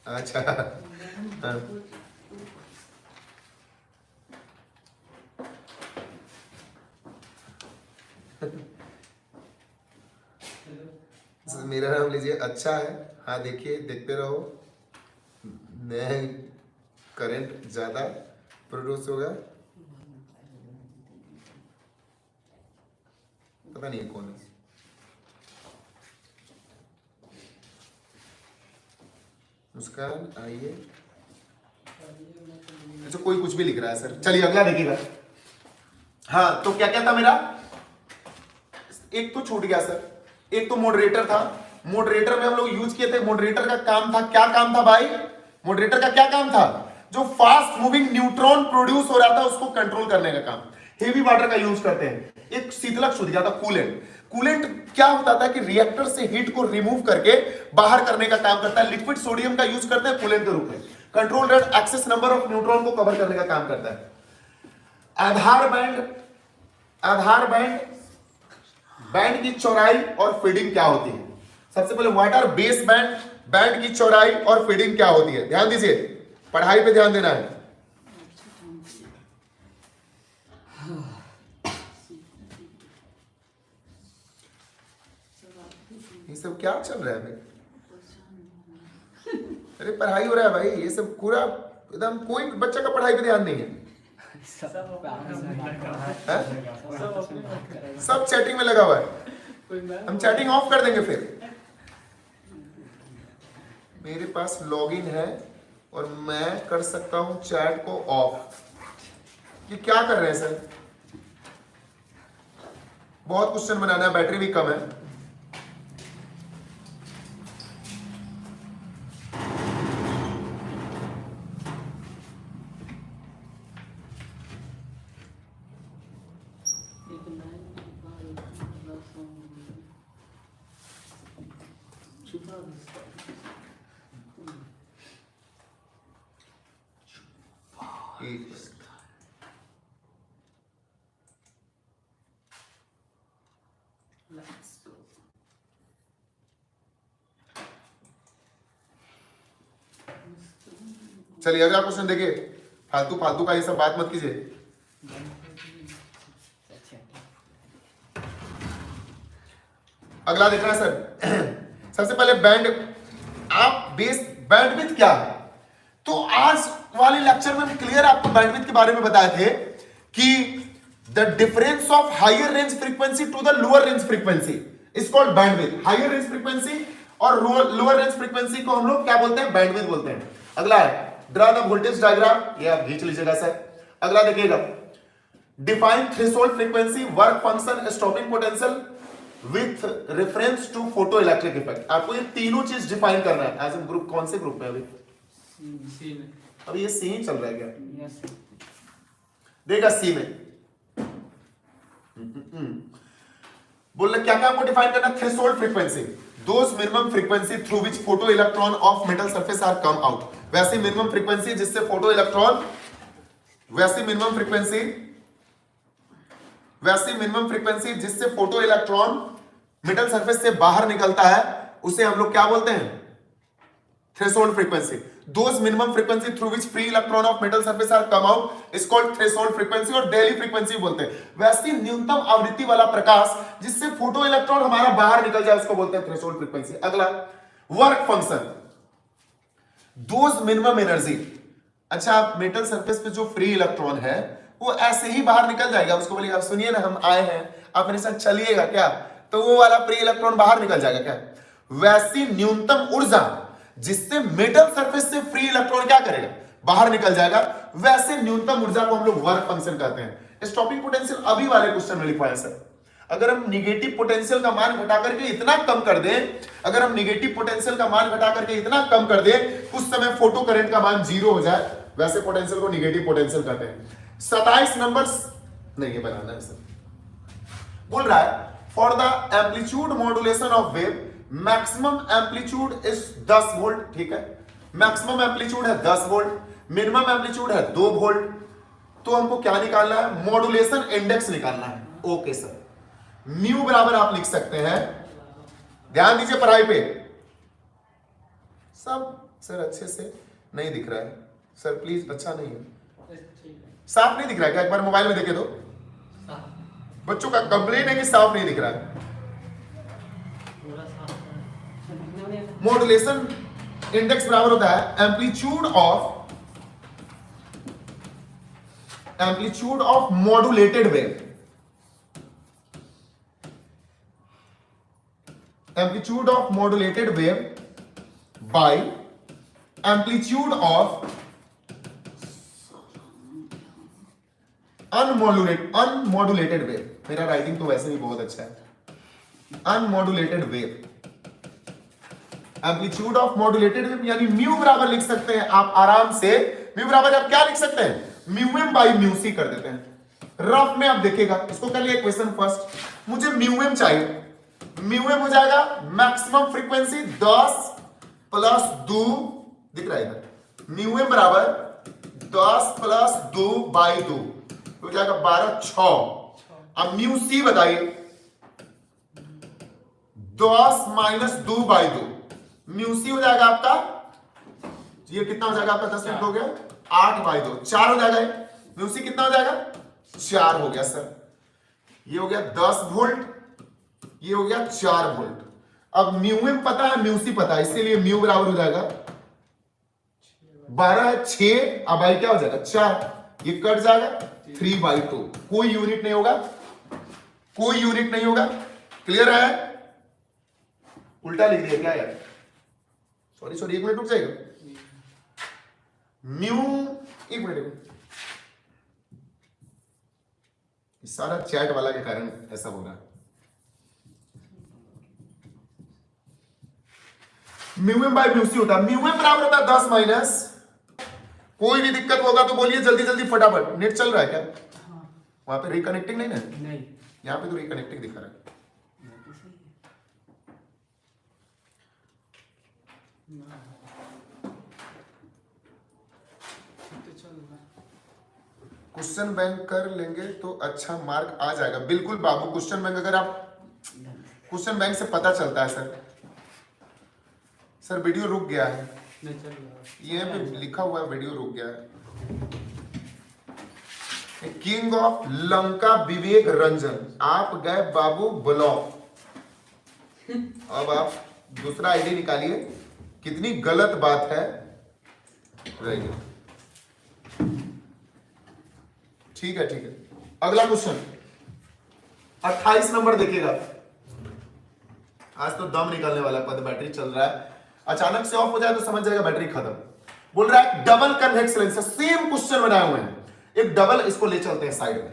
अच्छा हाँ। मेरा नाम लीजिए, अच्छा है। हाँ देखिए, देखते रहो, नया करंट ज्यादा प्रोड्यूस होगा। पता नहीं कौन है। मुस्कान आइए। अच्छा कोई कुछ भी लिख रहा है सर, चलिए अगला देखिएगा। हाँ तो क्या क्या था मेरा, एक तो छूट गया सर। एक तो मॉडरेटर था, मॉडरेटर में हम लोग यूज किए थे। मॉडरेटर का काम था, क्या काम था भाई? मॉडरेटर का क्या काम था? जो फास्ट मूविंग न्यूट्रॉन प्रोड्यूस हो रहा था उसको कंट्रोल करने का काम। हेवी वाटर का यूज करते हैं। एक शीतलक छूट गया था, कूलेंट। कूलेंट क्या होता था कि रिएक्टर से हीट को रिमूव करके बाहर करने का काम करता है। लिक्विड सोडियम का यूज करते हैं कूलेंट के रूप में। Control rate excess number of neutron को कवर करने का काम करता है। आधार बैंड, आधार बैंड, बैंड की चौड़ाई और फीडिंग क्या होती है? सबसे पहले what are base band, band की चौड़ाई और फीडिंग क्या होती है? ध्यान दीजिए, पढ़ाई पे ध्यान देना है। ये सब क्या चल रहा है भाई? अरे पढ़ाई हो रहा है भाई, ये सब पूरा एकदम, कोई बच्चा का पढ़ाई पे ध्यान नहीं है। सब चैटिंग में लगा हुआ है। हम चैटिंग ऑफ कर देंगे फिर। मेरे पास लॉगिन है और मैं कर सकता हूं चैट को ऑफ। ये क्या कर रहे हैं सर? बहुत क्वेश्चन बनाना है, बैटरी भी कम है। चलिए अगला क्वेश्चन देखिए। फालतू फालतू का ये सब बात मत कीजिए। अगला देखना है सर। सबसे पहले बैंड, आप बेस बैंडविड्थ क्या है? तो आज वाले लेक्चर में हम क्लियर आपको बैंडविड्थ के बारे में बताए थे कि the difference of higher range frequency to the lower range frequency is called bandwidth. Higher range frequency और लोअर रेंज फ्रीक्वेंसी को हम लोग क्या बोलते हैं? बैंडविड्थ बोलते हैं। अगला है ड्रा द वोल्टेज डायग्राम, ये आप खींच लीजिएगा सर। अगला देखिएगा, define threshold frequency, work function, stopping potential with reference to photo electric effect. आपको ये तीनों चीज डिफाइन करना है। एज ए ग्रुप, कौन से ग्रुप में अभी? सी में। अभी ये सी ही चल रहा है क्या? यस। देगा सी में। बोल रहे क्या क्या आपको डिफाइन करना? Threshold frequency, those minimum frequency through which photo electron of metal surface are come out. वैसी मिनिमम फ्रीक्वेंसी जिससे फोटो इलेक्ट्रॉन, वैसी मिनिमम फ्रीक्वेंसी जिससे फोटो इलेक्ट्रॉन मेटल सरफेस से बाहर निकलता है, उसे हम लोग क्या बोलते हैं? Threshold frequency. Those minimum frequency through which free electron of metal surface are come out is called threshold frequency, और डेली फ्रीक्वेंसी बोलते हैं वैसी न्यूनतम आवृत्ति वाला प्रकाश जिससे फोटो इलेक्ट्रॉन हमारा बाहर निकल जाए, उसको बोलते हैं थ्रेशोल्ड फ्रीक्वेंसी। अगला work function, those minimum energy. अच्छा, मेटल सरफेस पे जो फ्री इलेक्ट्रॉन है वो ऐसे ही बाहर निकल जाएगा, उसको बोलिए आप सुनिए ना, हम आए हैं, आप मेरे साथ चलिएगा क्या, तो वो वाला फ्री इलेक्ट्रॉन बाहर निकल जाएगा क्या? वैसी न्यूनतम ऊर्जा जिससे मेटल सरफेस से फ्री इलेक्ट्रॉन क्या करेगा? बाहर निकल जाएगा, वैसे न्यूनतम ऊर्जा को हम लोग वर्क फंक्शन कहते हैं। स्टॉपिंग पोटेंशियल अभी वाले क्वेश्चन में लिखवाया सर। अगर हम निगेटिव पोटेंशियल का मान घटा करके इतना कम कर दें, अगर हम निगेटिव पोटेंशियल का मान घटा करके इतना कम कर दें, उस समय फोटो करंट का मान 0 हो जाए, वैसे पोटेंशियल को निगेटिव पोटेंशियल कहते हैं। 27 नंबर नहीं, ये बनाना है सर। बोल रहा है for the amplitude modulation of wave maximum amplitude is 10 volt, ठीक है, मैक्सिमम एम्पलीट्यूड है 10 वोल्ट, मिनिमम एम्पलीट्यूड है 2 वोल्ट, तो हमको क्या निकालना है, मॉड्यूलेशन इंडेक्स निकालना है। ओके सर, म्यू बराबर आप लिख सकते हैं, ध्यान दीजिए पढ़ाई पे, सब सर अच्छे से नहीं दिख रहा है सर, प्लीज अच्छा नहीं है, साफ नहीं दिख रहा है क्या, एक बार मोबाइल में देखे तो, बच्चों का कंप्लेन है कि साफ नहीं दिख रहा है। मॉड्यूलेशन इंडेक्स बराबर होता है amplitude of modulated wave, amplitude of modulated wave by amplitude of unmodulated wave. मेरा राइटिंग तो वैसे भी बहुत अच्छा है। Unmodulated wave, amplitude of modulated wave यानी म्यू बराबर लिख सकते हैं आप आराम से, म्यू बराबर आप क्या लिख सकते हैं, mu M by mu C कर देते हैं। रफ में आप देखिएगा, इसको कर लिए क्वेश्चन फर्स्ट, मुझे म्यू एम चाहिए, म्यू एम हो जाएगा मैक्सिमम फ्रीक्वेंसी 10 प्लस 2, दिख रहा है इधर, म्यू एम बराबर 10 प्लस 2 बाई 2 हो जाएगा 12 6। अब म्यू सी बताइए, 10 माइनस 2 बाई 2, म्यू सी हो जाएगा आपका, ये कितना हो जाएगा आपका, 10 मिनट हो गया, 8 बाई 2 4 हो जाएगा, म्यू सी कितना हो जाएगा, 4 हो गया सर, ये हो गया 10 वोल्ट, ये हो गया 4 वोल्ट। अब म्यू एम पता है, म्यू सी पता है, इसीलिए म्यू बराबर हो जाएगा 12 6, अब आई क्या हो जाएगा 4, ये कट जाएगा 3 बाई 2, कोई यूनिट नहीं होगा, कोई यूनिट नहीं होगा, क्लियर है, उल्टा लिख दिया क्या यार, सॉरी 1 मिनट रुक जाएगा, म्यू, 1 मिनट, सारा चैट वाला के कारण ऐसा हो रहा है। Mu M by mu C होता है, म्यू एम बराबर होता है 10 माइनस, कोई भी दिक्कत होगा तो बोलिए जल्दी जल्दी फटाफट, नेट चल रहा है क्या, वहां पे रिकनेक्टिंग नहीं ना, नहीं, यहाँ पे तो रिकनेक्टिंग दिखा रहा है। क्वेश्चन बैंक कर लेंगे तो अच्छा मार्क आ जाएगा, बिल्कुल बाबू, क्वेश्चन बैंक अगर आप, क्वेश्चन बैंक से पता चलता है सर। सर वीडियो रुक गया है, नहीं चल रहा, ये पे लिखा हुआ है वीडियो रुक गया है। किंग ऑफ लंका विवेक रंजन, आप गए बाबू ब्लॉक, अब आप दूसरा आईडी निकालिए, कितनी गलत बात है, रहिए, ठीक है अगला क्वेश्चन 28 नंबर देखिएगा, आज तो दम निकलने वाला है, बैटरी चल रहा है, अचानक से ऑफ हो जाए तो समझ जाएगा बैटरी खत्म। बोल रहा है double convex lens, same question बनाए हुए हैं, एक डबल, इसको ले चलते हैं साइड में,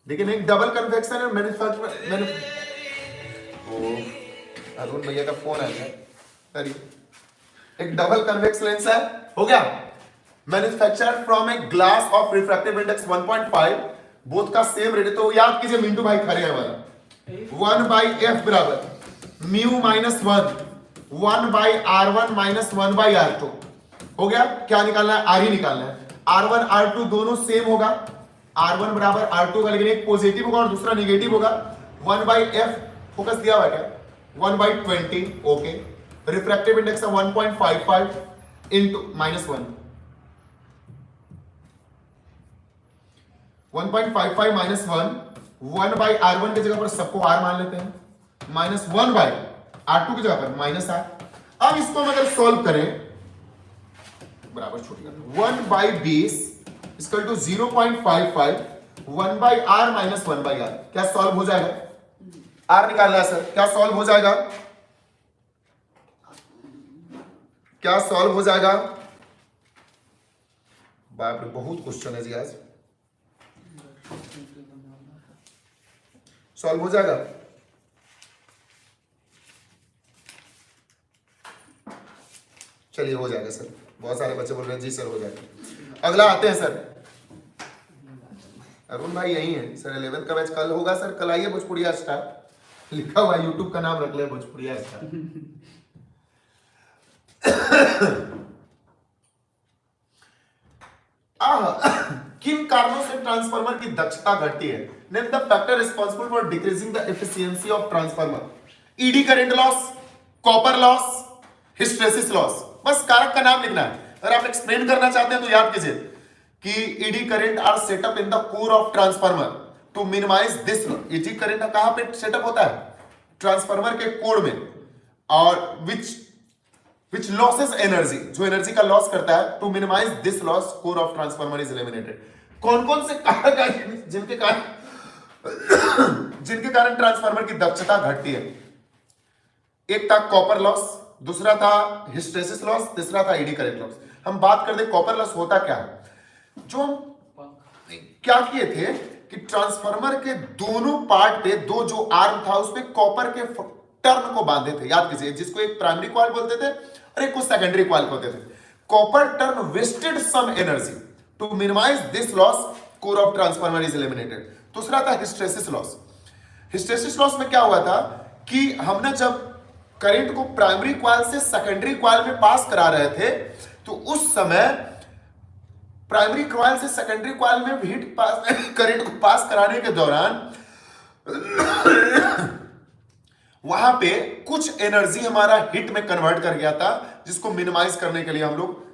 लेकिन एक डबल कन्वेक्शन है, मैंने अरुण भैया का फोन आया, करिए, एक डबल कन्वेक्स लेंस है, हो गया, manufactured from a glass of refractive index 1.5, both का सेम रेट, तो याद कीजिए मिंटू भाई खड़े हैं हमारा, 1 बाई एफ बराबर mu minus 1 by R1 minus 1 by R2, हो गया, क्या निकालना है, आर ही निकालना है, R1 R2 दोनों सेम होगा, R1 बराबर R2 का, लेकिन एक पॉजिटिव होगा और दूसरा नेगेटिव होगा, 1 बाई एफ, फोकस दिया हुआ क्या, 1 बाई 20, ओके, रिफ्रैक्टिव इंडेक्स है 1.55 into minus 1.55 minus 1 by R1 की जगह पर सबको R मान लेते हैं, माइनस 1 बाई R2 की जगह पर माइनस R। अब इसको हम अगर सॉल्व करें, बराबर छूट गया, 1 by 20 equal to 0.55, 1 by R minus 1 by R, क्या सॉल्व हो जाएगा, R निकालना है सर, क्या सॉल्व हो जाएगा, क्या सॉल्व हो जाएगा, बाप रे बहुत क्वेश्चन है जी आज, सॉल्व हो जाएगा, चलिए हो जाएगा सर, बहुत सारे बच्चे बोल रहे हैं जी सर हो जाएगा। अगला आते हैं सर, अरुण भाई यही है सर। 11th का बैच कल होगा सर, कल आइए भोजपुरिया स्टार, लिखा हुआ यूट्यूब का नाम रख ले भोजपुरिया स्टार। किन कारणों से ट्रांसफार्मर की दक्षता घटती है? Name the factor responsible for decreasing the efficiency of transformer. Eddy current loss, copper loss, hysteresis loss, बस कारक का नाम लिखना है। अगर आप एक्सप्लेन करना चाहते हैं तो याद कीजिए कि eddy current are setup in the core of transformer to minimise this. Eddy current कहां पे सेटअप होता है? ट्रांसफार्मर के कोर में, और which losses energy, जो एनर्जी का लॉस करता है, to minimise this loss core of transformer is eliminated. कौन कौन से कारक हैं जिनके कारण ट्रांसफार्मर की दक्षता घटती है? एक था कॉपर लॉस, दूसरा था हिस्टेरेसिस लॉस, तीसरा था ईडी करंट लॉस। हम बात कर दे कॉपर लॉस होता क्या है। जो हम क्या किए थे कि ट्रांसफार्मर के दोनों पार्ट पे दो जो आर्म था उसमें कॉपर के टर्न को बांधे थे, याद कीजिए, जिसको एक प्राइमरी कॉइल बोलते थे और एक को सेकेंडरी कॉइल बोलते थे। Copper turn wasted some energy, to minimise this loss core of transformer is eliminated. दूसरा था हिस्टेरेसिस लॉस। हिस्टेरेसिस लॉस में क्या हुआ था कि हमने जब करंट को प्राइमरी कॉइल से सेकेंडरी कॉइल में पास करा रहे थे तो उस समय प्राइमरी कॉइल से सेकेंडरी कॉइल में हीट पास करंट को पास कराने के दौरान वहां पे कुछ एनर्जी हमारा हीट में कन्वर्ट कर गया था, जिसको मिनिमाइज करने के लिए हम लोग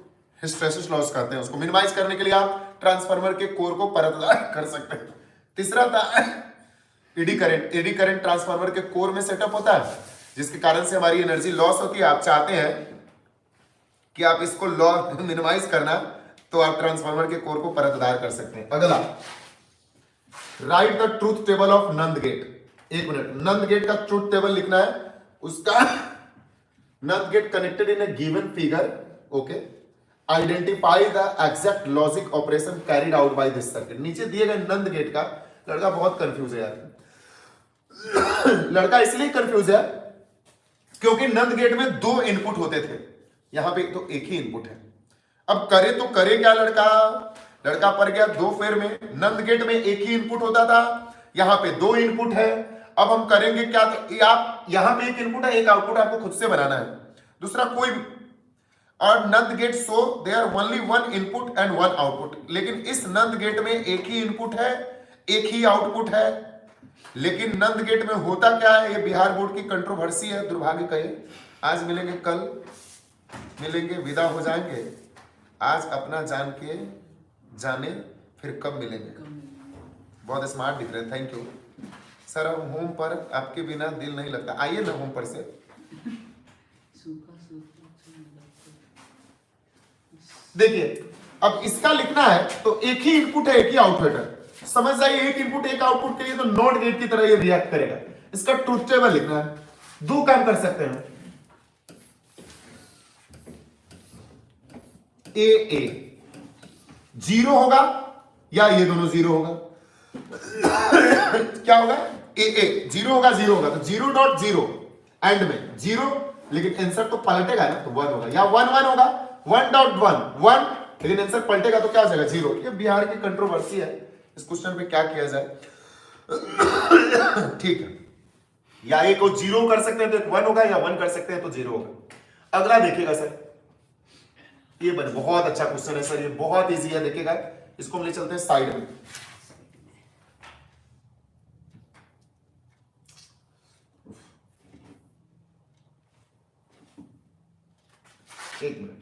हिस्टेरेसिस लॉस कहते हैं। उसको मिनिमाइज करने के लिए आप ट्रांसफार्मर के कोर को परतदार कर सकते हैं। तीसरा था eddy current. Eddy current transformer के कोर में सेटअप होता है, जिसके कारण से हमारी एनर्जी लॉस होती है। आप चाहते हैं कि आप इसको लॉस मिनिमाइज करना, तो आप ट्रांसफार्मर के कोर को परतदार कर सकते हैं। अगला, write the truth table of NAND gate. एक मिनट, नंद गेट का ट्रूथ टेबल लिखना है। उसका NAND gate connected in a given figure, okay. Identify the exact logic operation carried out by this circuit. नीचे दिए गए नंद गेट का, लड़का बहुत कंफ्यूज है यार। लड़का इसलिए कंफ्यूज है क्योंकि नंद गेट में दो इनपुट होते थे, यहां पे तो एक ही इनपुट है। अब करे तो करे क्या लड़का? लड़का पड़ गया दो फेर में। नंद गेट में एक ही इनपुट होता था, यहां पे दो इनपुट है। अब हम करेंगे क्या? तो आप यहां पे एक इनपुट है, एक आउटपुट आपको खुद से बनाना है, दूसरा कोई भी। और NAND gate so there only one input and one output. लेकिन इस नंद गेट में एक ही इनपुट है, एक ही आउटपुट है। लेकिन नंद गेट में होता क्या है? ये बिहार बोर्ड की कंट्रोवर्सी है, दुर्भाग्य का ये। आज मिलेंगे, कल मिलेंगे, विदा हो जाएंगे। आज अपना जान के जाने, फिर कब मिलेंगे। बहुत स्मार्ट दिख रहे हैं, थैंक यू सर। अब होम पर आपके बिना दिल नहीं लगता। आइए ना होम पर से। देखिए, अब इसका लिखना है तो एक ही इनपुट है, एक ही आउटपुट है। समझ जाइए, एक इनपुट एक आउटपुट के लिए तो नॉट गेट की तरह ये रिएक्ट करेगा। इसका ट्रूथ टेबल लिखना है। दो काम कर सकते हैं, ए जीरो होगा या ये दोनों जीरो होगा। क्या होगा? ए जीरो होगा, जीरो होगा तो जीरो डॉट जीरो एंड में जीरो, लेकिन आंसर तो पलटेगा ना, तो वन होगा। या वन वन होगा, वन डॉट वन वन, लेकिन आंसर पलटेगा तो क्या हो जाएगा? जीरो। ये बिहार की कंट्रोवर्सी है, इस क्वेश्चन पे क्या किया जाए। ठीक है, या एक को जीरो कर सकते हैं तो एक वन होगा, या वन कर सकते हैं तो जीरो होगा। अगला देखिएगा सर, ये बहुत अच्छा क्वेश्चन है सर, ये बहुत इजी है। देखिएगा, इसको हम ले चलते हैं साइड में। एक मिनट,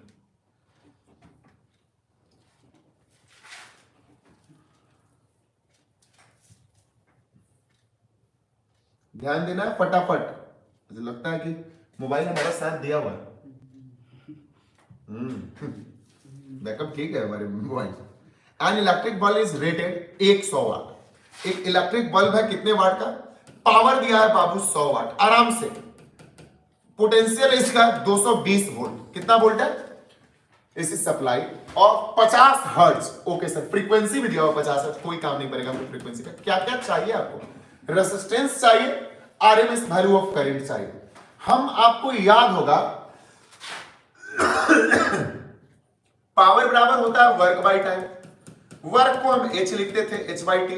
ध्यान देना है फटाफट। मुझे लगता है कि मोबाइल हमारा साथ दिया हुआ है। बैकअप ठीक है हमारे mobile. An electric bulb is rated 100 वाट। एक इलेक्ट्रिक बल्ब है कितने वाट का? पावर दिया है बाबू 100 वाट, आराम से। पोटेंशियल इसका 220 वोल्ट। कितना वोल्ट है? इस सप्लाई और 50 हर्ट्ज। ओके सर, फ्रीक्वेंसी भी दिया हुआ 50 हर्ट्ज, कोई काम नहीं करेगा फ्रीक्वेंसी का। क्या क्या चाहिए आपको? रेजिस्टेंस चाहिए, आरएमएस वैल्यू ऑफ करंट चाहिए। हम आपको याद होगा पावर बराबर होता है वर्क बाई टाइम। वर्क को हम h लिखते थे h बाई टी,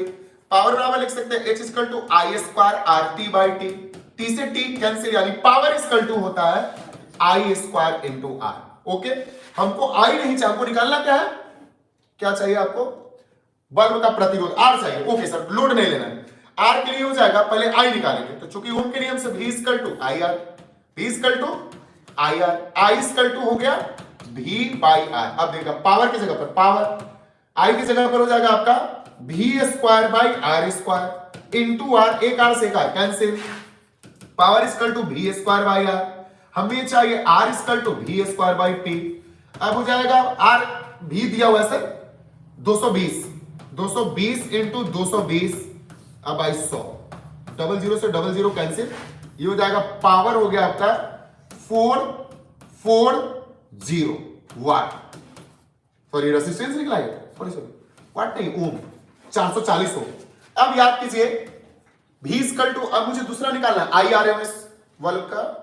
पावर बराबर लिख सकते हैं h equal to I square R T by T, T से टी कैंसिल, यानी पावर इक्वल टू होता है I square into R. Okay, हमको आई नहीं चाहिए, हमको निकालना क्या है, क्या चाहिए आपको, बल्ब का प्रतिरोध आर चाहिए। ओके सर, लोड नहीं लेना है, आर के लिए हो जाएगा, पहले आई निकालेंगे। तो चूंकि ओम के नियम से v equal to I R, v equal to I R, I equal to हो गया v बाई आर। अब देखा पावर की जगह पर पावर, आई की जगह पर हो जाएगा आपका v square by R square into R, एक आर से एक R cancel, power equal to v square by R. हमें चाहिए r equal to v square by T. अब हो जाएगा r v दिया हुआ है सर 220, 220 इंटू 220, अब आई 100, डबल जीरो से डबल जीरो कैंसिल, ये हो जाएगा पावर हो गया आपका 440 वाट। सॉरी रेसिस्टेंस निकला है, सॉरी वाट नहीं, ओम 440 ओम। अब याद कीजिए v इक्वल टू, अब मुझे दूसरा निकालना है I R M S bulb का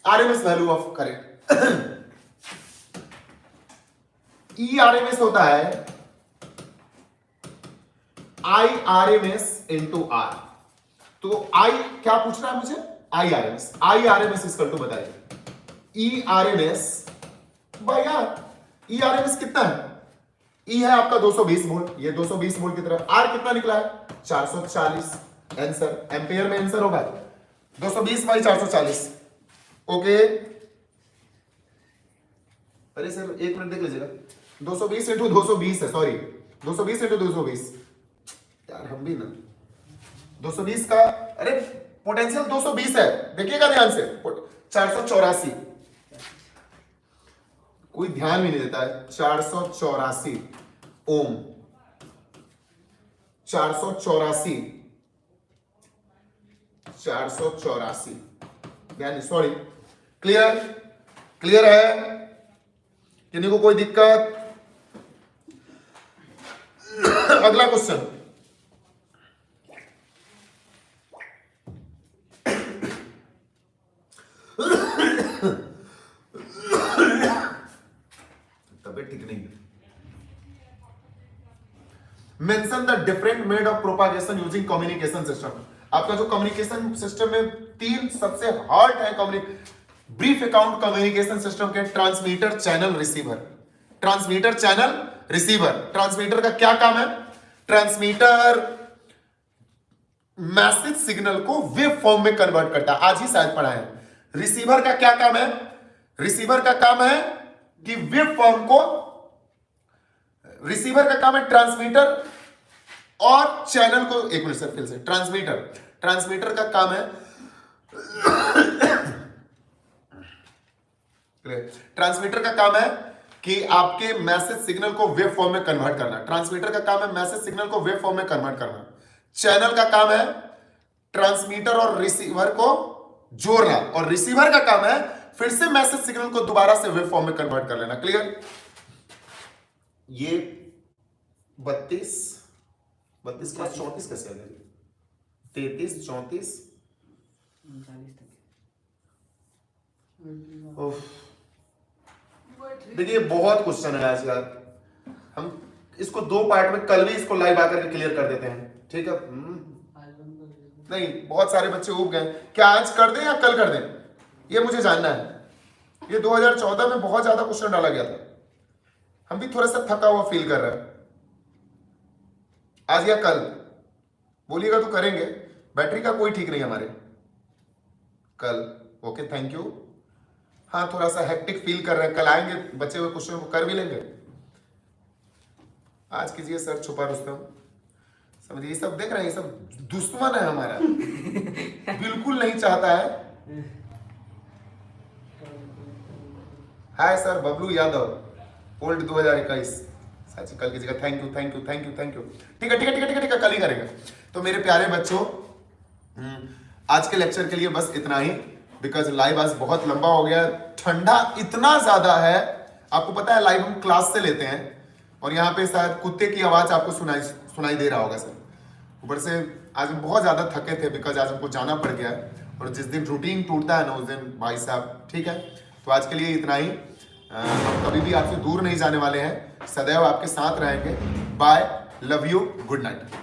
RMS value of current. E RMS होता है आई आरएमएस इंटू आर। तो आई क्या पूछ रहा है मुझे, I RMS, I RMS equal to बताइए E RMS by R. E RMS कितना है, ई है आपका 220 वोल्ट, ये 220 वोल्ट की तरह, आर कितना निकला है 440, आंसर एम्पियर में आंसर होगा 220 बाई 440। ओके, अरे सर एक मिनट देख लीजिएगा, 220 इंटू 220 है, सॉरी 220 इंटू 220, यार हम भी ना 220 का, अरे पोटेंशियल 220 है, देखिएगा ध्यान से 484, कोई ध्यान भी नहीं देता है, 484 ओम, 484, यानी सॉरी, क्लियर, क्लियर है, किन्हीं को कोई दिक्कत। अगला क्वेश्चन, तबीयत ठीक नहीं है। Mention the different made of propagation using communication system. आपका जो कम्युनिकेशन सिस्टम में तीन सबसे हार्ड है ब्रीफ अकाउंट कम्युनिकेशन सिस्टम के, transmitter, channel, receiver. Transmitter, channel, receiver. Transmitter का क्या काम है, ट्रांसमीटर मैसेज सिग्नल को वेव फॉर्म में कन्वर्ट करता है, आज ही शायद पढ़ा है। रिसीवर का क्या काम है, रिसीवर का काम है कि वेव फॉर्म को, रिसीवर का काम है ट्रांसमीटर और चैनल को, एक मिनट सर फिर से, ट्रांसमीटर का काम है ट्रांसमीटर का काम है कि आपके मैसेज सिग्नल को वेव फॉर्म में कन्वर्ट करना। ट्रांसमीटर का काम है मैसेज सिग्नल को वेव फॉर्म में कन्वर्ट करना। चैनल का काम है ट्रांसमीटर और रिसीवर को जोड़ना, और रिसीवर का काम है फिर से मैसेज सिग्नल को दोबारा से वेव फॉर्म में कन्वर्ट कर लेना। क्लियर? ये 32 का 34 कैसे आ गया, 33 34 देखिए बहुत क्वेश्चन है आज यार, हम इसको दो पार्ट में कल भी इसको लाइव आकर के क्लियर कर देते हैं, ठीक है? नहीं, बहुत सारे बच्चे उब गए, क्या आज कर दें या कल कर दें, ये मुझे जानना है। ये 2014 में बहुत ज्यादा क्वेश्चन डाला गया था, हम भी थोड़ा सा थका हुआ फील कर रहे हैं। आज या कल बोलिएगा तो करेंगे, बैटरी का कोई ठीक नहीं हमारे। कल ओके, थैंक यू। हाँ, थोड़ा सा हेक्टिक फील कर रहे हैं, कल आएंगे बचे हुए क्वेश्चन को कर भी लेंगे। आज कीजिए सर छुपा रुस्तम, समझिए ये सब देख रहे हैं, ये सब दुश्मन है हमारा, बिल्कुल नहीं चाहता है। Hi sir Bablu Yadav, old 2021, सच कल कीजिएगा। Thank you thank you thank you thank you. ठीक है ठीक है ठीक है ठीक है, कल ही करेंगे। तो मेरे प्यारे बच्चों, आज के लेक्चर के लिए बस इतना ही, बिकॉज लाइव आज बहुत लंबा हो गया, ठंडा इतना ज्यादा है, आपको पता है लाइव हम क्लास से लेते हैं, और यहाँ पे शायद कुत्ते की आवाज आपको सुनाई दे रहा होगा सर। ऊपर से आज हम बहुत ज्यादा थके थे, बिकॉज आज हमको जाना पड़ गया, और जिस दिन रूटीन टूटता है ना उस दिन भाई साहब, ठीक है? तो आज के लिए इतना ही। हम कभी भी आपसे दूर नहीं जाने वाले हैं, सदैव आपके साथ रहेंगे। Bye, love you, good night.